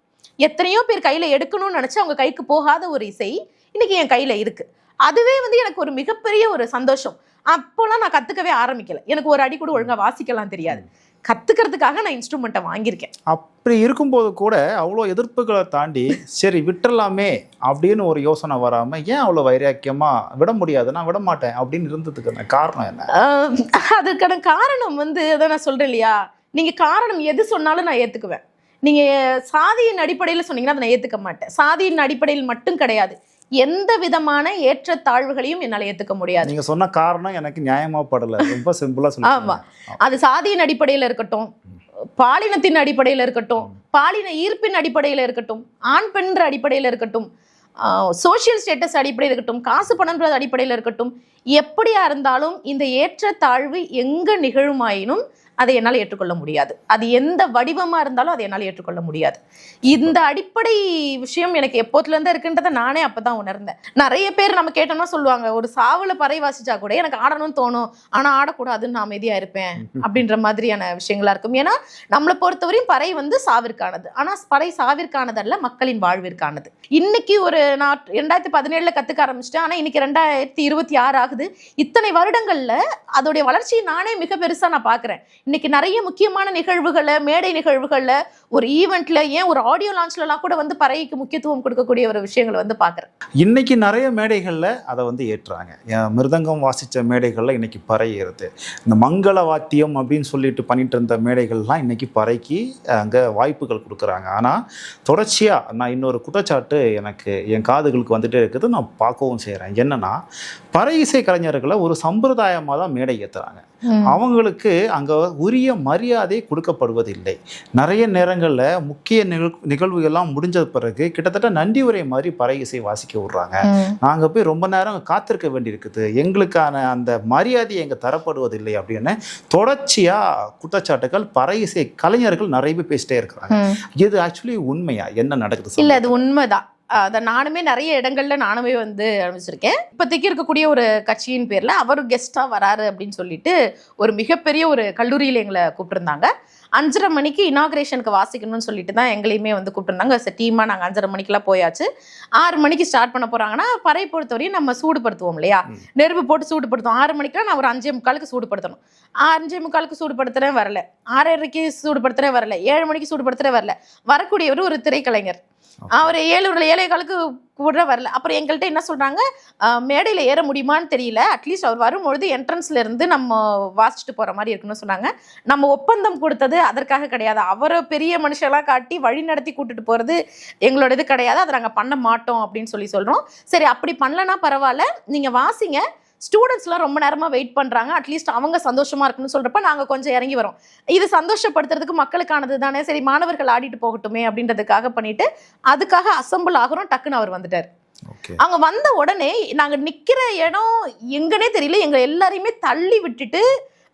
எத்தனையோ பேர் கையில் எடுக்கணும்னு நினச்சி அவங்க கைக்கு போகாத ஒரு இசை இன்னைக்கு என் கையில் இருக்குது. அதுவே எனக்கு ஒரு மிகப்பெரிய ஒரு சந்தோஷம். அப்போலாம் நான் கற்றுக்கவே ஆரம்பிக்கலை, எனக்கு ஒரு அடி கூட ஒழுங்காக வாசிக்கலாம் தெரியாது. கற்றுக்கிறதுக்காக நான் இன்ஸ்ட்ருமெண்ட்டை வாங்கியிருக்கேன். அப்படி இருக்கும்போது கூட அவ்வளோ எதிர்ப்புகளை தாண்டி சரி விட்டுறலாமே அப்படின்னு ஒரு யோசனை வராமல் ஏன் அவ்வளோ வைராக்கியமாக விட முடியாது, நான் விட மாட்டேன் அப்படின்னு இருந்ததுக்கான காரணம் என்ன? அதுக்கான காரணம் அதான் நான் சொல்கிறேன் இல்லையா, நீங்கள் காரணம் எது சொன்னாலும் நான் ஏற்றுக்குவேன். நீங்கள் சாதியின் அடிப்படையில் சொன்னீங்கன்னா அதை நான் ஏற்றுக்க மாட்டேன். சாதியின் அடிப்படையில் மட்டும் கிடையாது, எந்த விதமான ஏற்றத்தாழ்வுகளையும் என்னால் ஏற்றுக்க முடியாது. நீங்க சொன்ன காரணம் எனக்கு நியாயமா படல, ரொம்ப சிம்பிளா சொல்லுங்க. ஆமா, அது சாதியின் அடிப்படையில் இருக்கட்டும், பாலினத்தின் அடிப்படையில் இருக்கட்டும், பாலின ஈர்ப்பின் அடிப்படையில் இருக்கட்டும், ஆண் பெண்ற அடிப்படையில் இருக்கட்டும், சோசியல் ஸ்டேட்டஸ் அடிப்படையில் இருக்கட்டும், காசு பணம்ன்ற அடிப்படையில் இருக்கட்டும், எப்படியா இருந்தாலும் இந்த ஏற்றத்தாழ்வு எங்க நிகழுமாயினும் அதை என்னால் ஏற்றுக்கொள்ள முடியாது. அது எந்த வடிவமாக இருந்தாலும் அதை என்னால் ஏற்றுக்கொள்ள முடியாது. இந்த அடிப்படை விஷயம் எனக்கு எப்போதுலேருந்து இருக்குன்றதை நானே அப்போ தான் உணர்ந்தேன். நிறைய பேர் நம்ம கேட்டோம்னா சொல்லுவாங்க, ஒரு சாவில் பறை வாசிச்சா கூட எனக்கு ஆடணும்னு தோணும், ஆனால் ஆடக்கூடாதுன்னு நான் அமைதியாக இருப்பேன் அப்படின்ற மாதிரியான விஷயங்களா இருக்கும். ஏன்னா நம்மளை பொறுத்தவரையும் பறை வந்து சாவிற்கானது, ஆனால் பறை சாவிற்கானதல்ல, மக்களின் வாழ்விற்கானது. இன்னைக்கு நான் 2017 கற்றுக்க ஆரம்பிச்சிட்டேன், ஆனால் இன்னைக்கு 2026 ஆகுது. இத்தனை வருடங்கள்ல அதோடைய வளர்ச்சியை நானே மிக பெருசா நான் பார்க்குறேன். இன்னைக்கு நிறைய முக்கியமான நிகழ்வுகளை, மேடை நிகழ்வுகள்ல, ஒரு ஈவெண்ட்ல, ஏன் ஒரு ஆடியோ லான்ச்லலாம் கூட வந்து பறைக்கு முக்கியத்துவம் கொடுக்கக்கூடிய ஒரு விஷயங்களை வந்து பார்க்குறேன். இன்னைக்கு நிறைய மேடைகளில் அதை வந்து ஏற்றுறாங்க. மிருதங்கம் வாசித்த மேடைகளில் இன்னைக்கு பறை ஏறுது. இந்த மங்கள வாத்தியம் அப்படின்னு சொல்லிட்டு பண்ணிட்டு இருந்த மேடைகள்லாம் இன்னைக்கு பறைக்கு அங்கே வாய்ப்புகள் கொடுக்குறாங்க. ஆனால் தொடர்ச்சியாக நான் இன்னொரு குற்றச்சாட்டு எனக்கு என் காதுகளுக்கு வந்துட்டே இருக்குது, நான் பார்க்கவும் செய்கிறேன். என்னன்னா, பறை இசை கலைஞர்களை ஒரு சம்பிரதாயமாக தான் மேடை ஏற்றுறாங்க. அவங்களுக்கு அங்கே உரிய மரியாதை கொடுக்கப்படுவதில்லை. நிறைய நேரங்களில் முக்கிய நிகழ்வுகள்லாம் முடிஞ்ச பிறகு கிட்டத்தட்ட நன்றி உரை மாதிரி பறை இசை வாசிக்க விடுறாங்க. நாங்கள் போய் ரொம்ப நேரம் காத்திருக்க வேண்டியிருக்குது, எங்களுக்கான அந்த மரியாதை எங்கே தரப்படுவதில்லை அப்படின்னு தொடர்ச்சியாக குற்றச்சாட்டுகள் பறை இசை கலைஞர்கள் நிறைய பேர் பேசிட்டே இருக்கிறாங்க. இது ஆக்சுவலி உண்மையா? என்ன நடக்குது? இல்லை, அது உண்மைதான். அதை நானுமே நிறைய இடங்கள்ல நானுமே வந்து அனுபவிச்சிருக்கேன். இப்போதைக்கு இருக்கக்கூடிய ஒரு கட்சியின் பேர்ல அவர் கெஸ்டா வராரு அப்படின்னு சொல்லிட்டு ஒரு மிகப்பெரிய ஒரு கல்லூரியில் எங்களை கூப்பிட்டுருந்தாங்க. 5:30 மணிக்கு இனாகிரேஷனுக்கு வாசிக்கணும்னு சொல்லிட்டு தான் எங்களையுமே வந்து கூப்பிட்டுருந்தாங்க. டீமா நாங்கள் 5:30 மணிக்கெல்லாம் போயாச்சு. 6 மணிக்கு ஸ்டார்ட் பண்ண போறாங்கன்னா, பறை பொறுத்தவரையும் நம்ம சூடுபடுத்துவோம் இல்லையா, நெருப்பு போட்டு சூடுபடுத்துவோம். 6 மணிக்கெல்லாம் நான் ஒரு 5:45 சூடுபடுத்தணும். 5:45 சூடுபடுத்துறேன் வரல, 6:30 சூடுபடுத்துறேன் வரல, 7 மணிக்கு சூடுபடுத்துறேன் வரல. வரக்கூடியவர் ஒரு திரைக்கலைஞர், அவர் 7:15 கூட வரல. அப்புறம் எங்கள்கிட்ட என்ன சொல்றாங்க, மேடையில் ஏற முடியுமான்னு தெரியல, அட்லீஸ்ட் அவர் வரும்பொழுது என்ட்ரன்ஸ்ல இருந்து நம்ம வாசிச்சுட்டு போற மாதிரி இருக்குன்னு சொன்னாங்க. நம்ம ஒப்பந்தம் கொடுத்தது அதற்காக கிடையாது, அவரை பெரிய மனுஷெல்லாம் காட்டி வழி நடத்தி கூட்டிட்டு போறது எங்களோட இது கிடையாது, அதை நாங்கள் பண்ண மாட்டோம் அப்படின்னு சொல்றோம். சரி, அப்படி பண்ணலன்னா பரவாயில்ல, நீங்க வாசிங்க, ஸ்டூடெண்ட்ஸ்லாம் ரொம்ப நேரமாக வெயிட் பண்ணுறாங்க, அட்லீஸ்ட் அவங்க சந்தோஷமாக இருக்குன்னு சொல்கிறப்ப நாங்கள் கொஞ்சம் இறங்கி வரோம். இது சந்தோஷப்படுத்துறதுக்கு மக்களுக்கானது தானே, சரி மாணவர்கள் ஆடிட்டு போகட்டுமே அப்படின்றதுக்காக பண்ணிட்டு அதுக்காக அசம்பிள் ஆகிறோம். டக்குன்னு அவர் வந்துட்டார். அங்கே வந்த உடனே நாங்கள் நிற்கிற இடம் எங்கன்னே தெரியல, எங்கள் எல்லாரையுமே தள்ளி விட்டுட்டு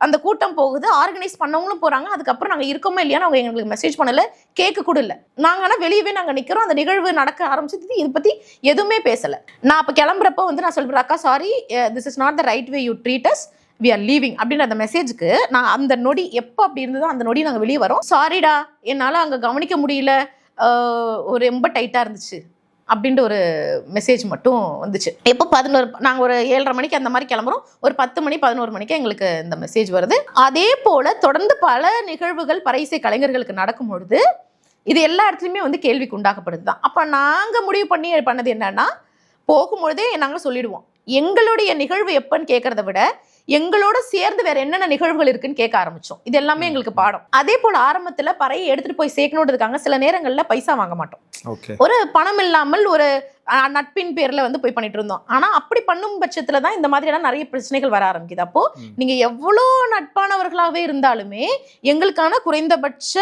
அந்த கூட்டம் போகுது. ஆர்கனைஸ் பண்ணவங்களும் போகிறாங்க. அதுக்கப்புறம் நாங்கள் இருக்கோமா இல்லையான்னு அவங்க எங்களுக்கு மெசேஜ் பண்ணலை, கேட்க கூட இல்லை. நாங்கள் ஆனால் வெளியவே நாங்கள் நிற்கிறோம். அந்த நிகழ்வு நடக்க ஆரம்பிச்சது, இதை பற்றி எதுவுமே பேசலை. நான் அப்போ கிளம்புறப்போ வந்து நான் சொல்கிறேன், அக்கா sorry, this is not the right way you treat us, we are leaving அப்படின்ற அந்த மெசேஜுக்கு நான் அந்த நொடி எப்போ அப்படி இருந்ததோ அந்த நொடி நாங்கள் வெளியே வரோம். சாரிடா, என்னால் அங்கே கவனிக்க முடியல, ஒரு ரொம்ப டைட்டாக இருந்துச்சு அப்படின்ட்டு ஒரு மெசேஜ் மட்டும் வந்துச்சு. எப்போ 11, நாங்கள் ஒரு 7:30 மணிக்கு அந்த மாதிரி கிளம்புறோம். ஒரு 10 மணி 11 மணிக்கு எங்களுக்கு இந்த மெசேஜ் வருது. அதே போல் தொடர்ந்து பல நிகழ்வுகள் பறை இசை கலைஞர்களுக்கு நடக்கும் பொழுது இது எல்லா இடத்துலையுமே வந்து கேள்விக்கு உண்டாக்கப்படுது தான். அப்போ நாங்கள் முடிவு பண்ணது என்னன்னா, போகும்பொழுதே நாங்கள் சொல்லிடுவோம், எங்களுடைய நிகழ்வு எப்பன்னு கேட்கறத விட எங்களோட சேர்ந்து வேற என்னென்ன நிகழ்வுகள் இருக்குன்னு கேட்க ஆரம்பிச்சோம். இது எல்லாமே எங்களுக்கு பாடம். அதே போல ஆரம்பத்துல பறையை எடுத்துட்டு போய் சேர்க்கணுன்றதுக்காக சில நேரங்கள்ல பைசா வாங்க மாட்டோம். ஒரு பணம் இல்லாமல் ஒரு நட்பின் பேர்ல வந்து போய் பண்ணிட்டு இருந்தோம். ஆனா அப்படி பண்ணும் பட்சத்துல தான் இந்த மாதிரியான நிறைய பிரச்சனைகள் வர ஆரம்பிக்குது. அப்போ நீங்க எவ்வளோ நட்பானவர்களாகவே இருந்தாலுமே எங்களுக்கான குறைந்தபட்ச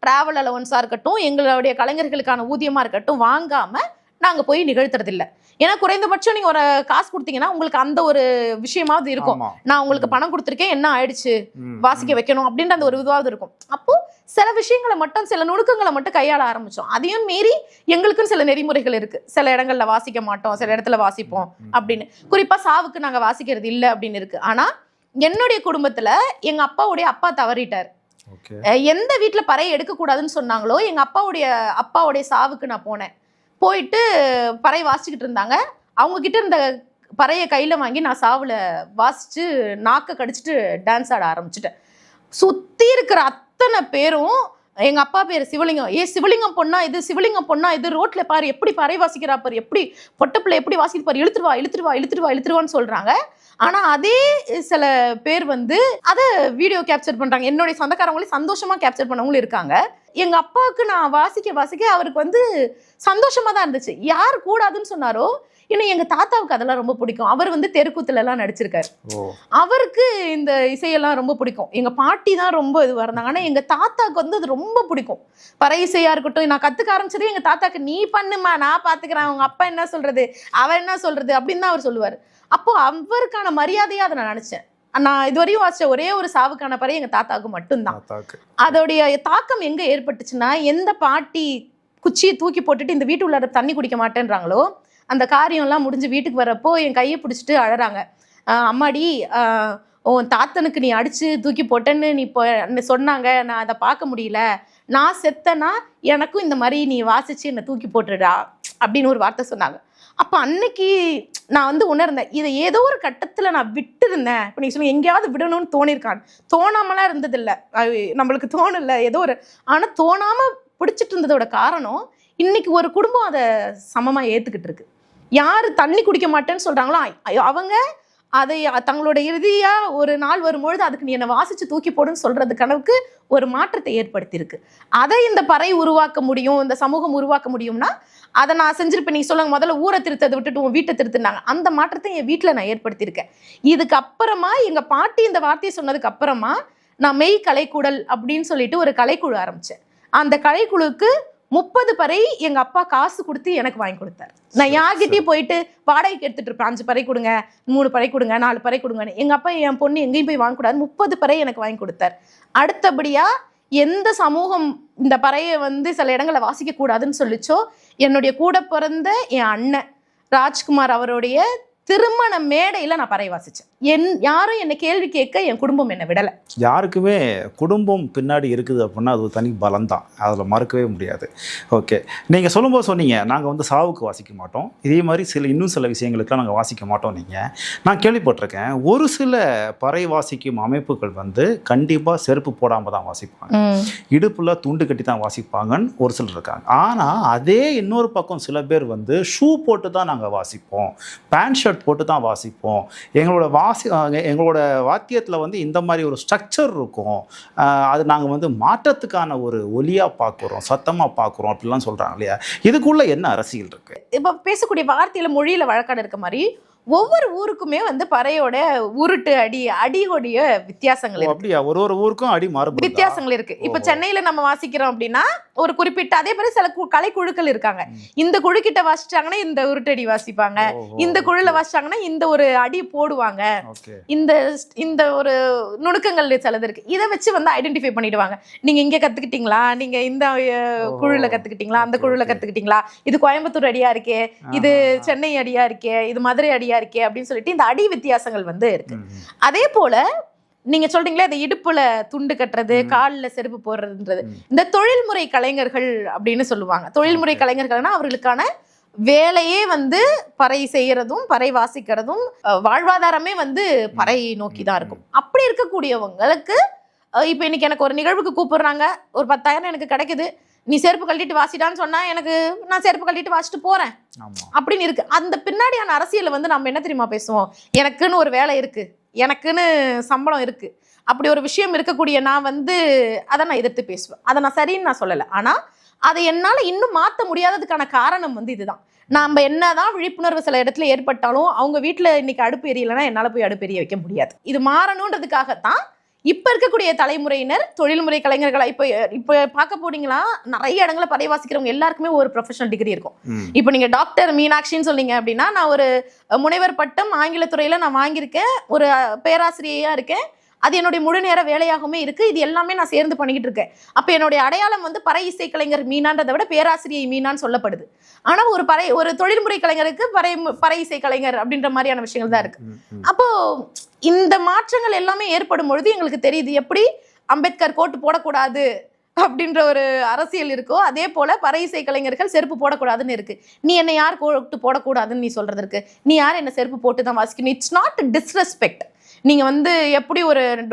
டிராவல் அலவன்ஸா இருக்கட்டும், எங்களுடைய கலைஞர்களுக்கான ஊதியமா இருக்கட்டும் வாங்காம நாங்க போய் நிகழ்த்துறதில்லை. ஏன்னா குறைந்தபட்சம் நீங்க ஒரு காசு கொடுத்தீங்கன்னா உங்களுக்கு அந்த ஒரு விஷயமாவது இருக்கும், நான் உங்களுக்கு பணம் கொடுத்துருக்கேன், என்ன ஆயிடுச்சு, வாசிக்க வைக்கணும் அப்படின்ற அந்த ஒரு இதுவாவது இருக்கும். அப்போ சில விஷயங்களை மட்டும், சில நுணுக்கங்களை மட்டும் கையாள ஆரம்பிச்சோம். அதையும் மீறி எங்களுக்குன்னு சில நெறிமுறைகள் இருக்கு. சில இடங்கள்ல வாசிக்க மாட்டோம், சில இடத்துல வாசிப்போம் அப்படின்னு. குறிப்பா சாவுக்கு நாங்க வாசிக்கிறது இல்லை அப்படின்னு இருக்கு. ஆனா என்னுடைய குடும்பத்துல எங்க அப்பா தவறிட்டார். எந்த வீட்டுல பறை எடுக்க கூடாதுன்னு சொன்னாங்களோ எங்க அப்பாவுடைய சாவுக்கு நான் போனேன். போயிட்டு பறை வாசிச்சுக்கிட்டு இருந்தாங்க. அவங்க கிட்ட இருந்த பறையை கையில் வாங்கி நான் சாவில் வாசித்து நாக்கை கடிச்சிட்டு டான்ஸ் ஆட ஆரம்பிச்சிட்டேன். சுற்றி இருக்கிற அத்தனை பேரும் எங்கள் அப்பா பேர் சிவலிங்கம், சிவலிங்கம் பொண்ணா இது, சிவலிங்கம் பொண்ணா இது, ரோட்டில் பாரு எப்படி பறை வாசிக்கிறா பாரு, எப்படி பொட்டப்பிள்ளை எப்படி வாசிக்கிற பாரு, இழுத்துருவான்னு சொல்கிறாங்க. ஆனால் அதே சில பேர் வந்து அதை வீடியோ கேப்சர் பண்ணுறாங்க. என்னுடைய சொந்தக்காரங்களே சந்தோஷமாக கேப்சர் பண்ணவங்களும் இருக்காங்க. எங்கள் அப்பாவுக்கு நான் வாசிக்க அவருக்கு வந்து சந்தோஷமாக தான் இருந்துச்சு. யார் கூடாதுன்னு சொன்னாரோ, இன்னும் எங்கள் தாத்தாவுக்கு அதெல்லாம் ரொம்ப பிடிக்கும். அவர் வந்து தெருக்கூத்துலலாம் நடிச்சிருக்காரு. அவருக்கு இந்த இசையெல்லாம் ரொம்ப பிடிக்கும். எங்கள் பாட்டி தான் ரொம்ப இதுவாக இருந்தாங்க. ஆனால் எங்கள் தாத்தாவுக்கு வந்து அது ரொம்ப பிடிக்கும். பறை இசையாக இருக்கட்டும், நான் கற்றுக்க ஆரம்பிச்சதே எங்கள் தாத்தாக்கு, நீ பண்ணுமா நான் பார்த்துக்கிறேன், அவங்க அப்பா என்ன சொல்கிறது, அவர் என்ன சொல்கிறது அப்படின்னு தான் அவர் சொல்லுவார். அப்போ அவருக்கான மரியாதையாக அதை நான் நினச்சேன். நான் இதுவரையும் வாசிச்ச ஒரே ஒரு சாவுக்கான பறை எங்க தாத்தாவுக்கு மட்டும்தான். அதோடைய தாக்கம் எங்க ஏற்பட்டுச்சுன்னா, எந்த பாட்டி குச்சியை தூக்கி போட்டுட்டு இந்த வீட்டு உள்ளார தண்ணி குடிக்க மாட்டேன்றாங்களோ, அந்த காரியம்லாம் முடிஞ்சு வீட்டுக்கு வரப்போ என் கையை பிடிச்சிட்டு அழறாங்க. அம்மாடி, உன் தாத்தனுக்கு நீ அடிச்சு தூக்கி போட்டேன்னு நீ இப்போ சொன்னாங்க, நான் அதை பார்க்க முடியல. நான் செத்தனா எனக்கும் இந்த மாதிரி நீ வாசிச்சு என்னை தூக்கி போட்டுடா அப்படின்னு ஒரு வார்த்தை சொன்னாங்க. அப்போ அன்னைக்கு நான் வந்து உணர்ந்தேன், இதை ஏதோ ஒரு கட்டத்தில் நான் விட்டுருந்தேன். இப்போ நீங்கள் சொல்லுங்க, எங்கேயாவது விடணும்னு தோணியிருக்கான். தோணாமலாம் இருந்ததில்லை, நம்மளுக்கு தோணலை ஏதோ ஒரு. ஆனால் தோணாமல் பிடிச்சிட்டு இருந்ததோட காரணம், இன்னைக்கு ஒரு குடும்பம் அதை சமமாக ஏற்றுக்கிட்டு இருக்கு. யார் தண்ணி குடிக்க மாட்டேன்னு சொல்கிறாங்களோ அவங்க அதை தங்களோட இறுதியாக ஒரு நாள் வரும்பொழுது அதுக்கு நீ என்னை வாசித்து தூக்கி போடுன்னு சொல்கிறது கனவுக்கு ஒரு மாற்றத்தை ஏற்படுத்தியிருக்கு. அதை இந்த பறை உருவாக்க முடியும், இந்த சமூகம் உருவாக்க முடியும்னா அதை நான் செஞ்சிருப்பேன். நீ சொல்லுங்க, முதல்ல ஊரை திருத்ததை விட்டுட்டு உன் வீட்டை திருத்தினாங்க. அந்த மாற்றத்தை என் வீட்டில் நான் ஏற்படுத்தியிருக்கேன். இதுக்கு அப்புறமா எங்கள் பாட்டி இந்த வார்த்தையை சொன்னதுக்கு அப்புறமா நான் மெய் கலைக்குடல் அப்படின்னு சொல்லிட்டு ஒரு கலைக்குழு ஆரம்பித்தேன். அந்த கலைக்குழுக்கு 30 பறை எங்க அப்பா காசு கொடுத்து எனக்கு வாங்கி கொடுத்தாரு. நான் யார்கிட்டயும் போயிட்டு வாடகைக்கு எடுத்துட்டு இருப்பேன், 5 பறை கொடுங்க, 3 பறை கொடுங்க, 4 பறை கொடுங்கன்னு. எங்க அப்பா என் பொண்ணு எங்கேயும் போய் வாங்கக்கூடாது, 30 பறை எனக்கு வாங்கி கொடுத்தாரு. அடுத்தபடியா எந்த சமூகம் இந்த பறையை வந்து சில இடங்களை வாசிக்க கூடாதுன்னு சொல்லிச்சோ, என்னுடைய கூட பிறந்த என் அண்ணன் ராஜ்குமார் அவருடைய திருமண மேடையில் நான் பறை வாசித்தேன். யாரும் என்னை கேள்வி கேட்க என் குடும்பம் என்னை விடலை. யாருக்குமே குடும்பம் பின்னாடி இருக்குது அப்படின்னா அது ஒரு தனி பலம் தான், அதில் மறக்கவே முடியாது. ஓகே, நீங்கள் சொல்லும்போது சொன்னீங்க நாங்கள் வந்து சாவுக்கு வாசிக்க மாட்டோம், இதே மாதிரி இன்னும் சில விஷயங்களுக்குலாம் நாங்கள் வாசிக்க மாட்டோம். நீங்கள் நான் கேள்விப்பட்டிருக்கேன், ஒரு சில பறை வாசிக்கும் அமைப்புகள் வந்து கண்டிப்பாக செருப்பு போடாமல் தான் வாசிப்பாங்க, இடுப்பில் துண்டு கட்டி தான் வாசிப்பாங்கன்னு ஒரு சிலர் இருக்காங்க. ஆனால் அதே இன்னொரு பக்கம் சில பேர் வந்து ஷூ போட்டு தான் நாங்கள் வாசிப்போம், பேண்ட் ஷர்ட் போட்டு தான் வாசிப்போம், எங்களோட வாத்தியத்தில் வந்து இந்த மாதிரி ஒரு ஸ்ட்ரக்சர் இருக்கும், அது நாங்கள் வந்து மாற்றத்துக்கான ஒரு ஒலியாக பார்க்குறோம், சத்தமாக பார்க்குறோம் அப்படிலாம் சொல்கிறாங்க இல்லையா? இதுக்குள்ளே என்ன அரசியல் இருக்குது? இப்போ பேசக்கூடிய வார்த்தையில் மொழியில் வழக்காடு இருக்க மாதிரி ஒவ்வொரு ஊருக்குமே வந்து பறையோட உருட்டு அடியோடைய வித்தியாசங்கள் இருக்கு. அப்படியா? ஒரு ஊருக்கும் அடி மாறுபடும், வித்தியாசங்கள் இருக்கு. இப்ப சென்னையில நம்ம வாசிக்கிறோம் அப்படின்னா ஒரு குறிப்பிட்ட, அதே மாதிரி சில கலைக்குழுக்கள் இருக்காங்க. இந்த குழு கிட்ட வாசிச்சாங்கன்னா இந்த உருட்டு அடி வாசிப்பாங்க, இந்த குழுல வாசிச்சாங்கன்னா இந்த ஒரு அடி போடுவாங்க, இந்த ஒரு நுணுக்கங்கள் சிலது இருக்கு. இதை வச்சு வந்து ஐடென்டிஃபை பண்ணிடுவாங்க. நீங்க இங்க கத்துக்கிட்டீங்களா, நீங்க இந்த குழுல கத்துக்கிட்டீங்களா, அந்த குழுல கத்துக்கிட்டீங்களா, இது கோயம்புத்தூர் அடியா இருக்கே, இது சென்னை அடியா இருக்கே, இது மதுரை அடியா இருக்கே அப்படின்னு சொல்லிட்டு இந்த அடி வித்தியாசங்கள் வந்து இருக்கு. அதே போல நீங்க சொல்றீங்களே, இந்த இடுப்புல துண்டு கட்டுறது, காலில் செருப்பு போடுறதுன்றது, இந்த தொழில்முறை கலைஞர்கள் அப்படின்னு சொல்லுவாங்க. தொழில்முறை கலைஞர்கள்னா அவர்களுக்கான வேலையே வந்து பறை செய்யறதும் பறை வாசிக்கிறதும், வாழ்வாதாரமே வந்து பறை நோக்கி தான் இருக்கும். அப்படி இருக்கக்கூடியவங்களுக்கு இப்போ இன்னைக்கு எனக்கு ஒரு நிகழ்வுக்கு கூப்பிடுறாங்க, ஒரு 10,000 எனக்கு கிடைக்குது, நீ செருப்பு கழட்டிட்டு வாசிடான்னு சொன்னா எனக்கு நான் செருப்பு கழட்டிட்டு வாசிட்டு போறேன் அப்படின்னு இருக்கு. அந்த பின்னாடியான அரசியலை வந்து நம்ம என்ன தெரியுமா பேசுவோம், எனக்குன்னு ஒரு வேலை இருக்கு, எனக்குன்னு சம்பளம் இருக்கு, அப்படி ஒரு விஷயம் இருக்கக்கூடிய நான் வந்து அதை நான் எதிர்த்து பேசுவேன். அதை நான் சரின்னு நான் சொல்லலை, ஆனா அதை என்னால் இன்னும் மாற்ற முடியாததுக்கான காரணம் வந்து இதுதான். நம்ம என்னதான் விழிப்புணர்வு சில இடத்துல ஏற்பட்டாலும் அவங்க வீட்டில் இன்னைக்கு அடுப்பு எரியலைன்னா என்னால் போய் அடுப்பு எரிய வைக்க முடியாது. இது மாறணுன்றதுக்காகத்தான் இப்ப இருக்கக்கூடிய தலைமுறையினர் தொழில்முறை கலைஞர்களா இப்ப பார்க்க போனீங்களா, நிறைய இடங்களை பறை வாசிக்கிறவங்க எல்லாருக்குமே ஒரு ப்ரொஃபஷனல் டிகிரி இருக்கும். இப்போ நீங்க டாக்டர் மீனாட்சின்னு சொன்னீங்க அப்படின்னா, நான் ஒரு முனைவர் பட்டம் ஆங்கிலத்துறையில நான் வாங்கியிருக்கேன், ஒரு பேராசிரியையா இருக்கேன், அது என்னுடைய முழு நேர வேலையாகவுமே இருக்கு. இது எல்லாமே நான் சேர்ந்து பண்ணிக்கிட்டு இருக்கேன். அப்ப என்னுடைய அடையாளம் வந்து பறை இசை கலைஞர் மீனான்றதை விட பேராசிரியை மீனான்னு சொல்லப்படுது. ஆனா ஒரு தொழில்முறை கலைஞருக்கு பறை இசை கலைஞர் அப்படின்ற மாதிரியான விஷயங்கள் தான் இருக்கு. அப்போ இந்த மாற்றங்கள் எல்லாமே ஏற்படும் பொழுது எங்களுக்கு தெரியுது, எப்படி அம்பேத்கர் கோட்டு போடக்கூடாது அப்படின்ற ஒரு அரசியல் இருக்கோ, அதே போல பறை இசை கலைஞர்கள் செருப்பு போடக்கூடாதுன்னு இருக்கு. நீ என்ன யார் கோட்டு போடக்கூடாதுன்னு நீ சொல்றது இருக்கு, நீ யார் என்ன செருப்பு போட்டு தான் வாசிக்கணும். It's not disrespect. நீங்க வந்து எப்படி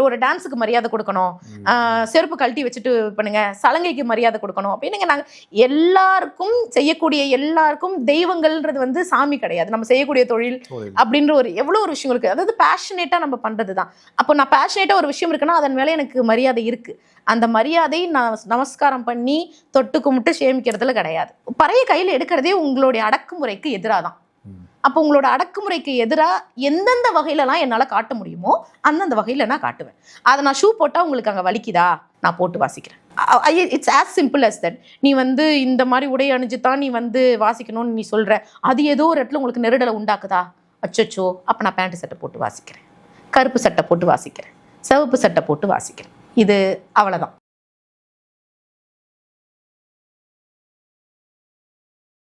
ஒரு டான்ஸுக்கு மரியாதை கொடுக்கணும், செருப்பு கழட்டி வச்சுட்டு பண்ணுங்க, சலங்கைக்கு மரியாதை கொடுக்கணும் அப்படின்னு நாங்கள் எல்லாருக்கும் செய்யக்கூடிய எல்லாருக்கும் தெய்வங்கள்ன்றது வந்து சாமி கிடையாது. நம்ம செய்யக்கூடிய தொழில் அப்படின்ற எவ்வளோ ஒரு விஷயம் இருக்கு. அதாவது பேஷனேட்டா நம்ம பண்றது தான். அப்போ நான் பேஷனேட்டா ஒரு விஷயம் இருக்குன்னா அதன் மேலே எனக்கு மரியாதை இருக்கு. அந்த மரியாதை நான் நமஸ்காரம் பண்ணி தொட்டு கும்பிட்டு சேமிக்கிறதுல கிடையாது. பறைய கையில் எடுக்கிறதே உங்களுடைய அடக்குமுறைக்கு எதிராக தான். அப்போ உங்களோட அடக்குமுறைக்கு எதிராக எந்தெந்த வகையிலலாம் என்னால் காட்ட முடியுமோ அந்தந்த வகையில் நான் காட்டுவேன். அதை நான் ஷூ போட்டால் உங்களுக்கு அங்கே வலிக்குதா, நான் போட்டு வாசிக்கிறேன். It's as simple as that. நீ வந்து இந்த மாதிரி உடை அணிஞ்சு தான் நீ வந்து வாசிக்கணும்னு நீ சொல்கிற, அது ஏதோ ஒரு இடத்துல உங்களுக்கு நெருடலை உண்டாக்குதா, அச்சோ அப்போ நான் பேண்ட் சட்டை போட்டு வாசிக்கிறேன். கருப்பு சட்டை போட்டு வாசிக்கிறேன், சிவப்பு சட்டை போட்டு வாசிக்கிறேன். இது அவ்வளோதான்.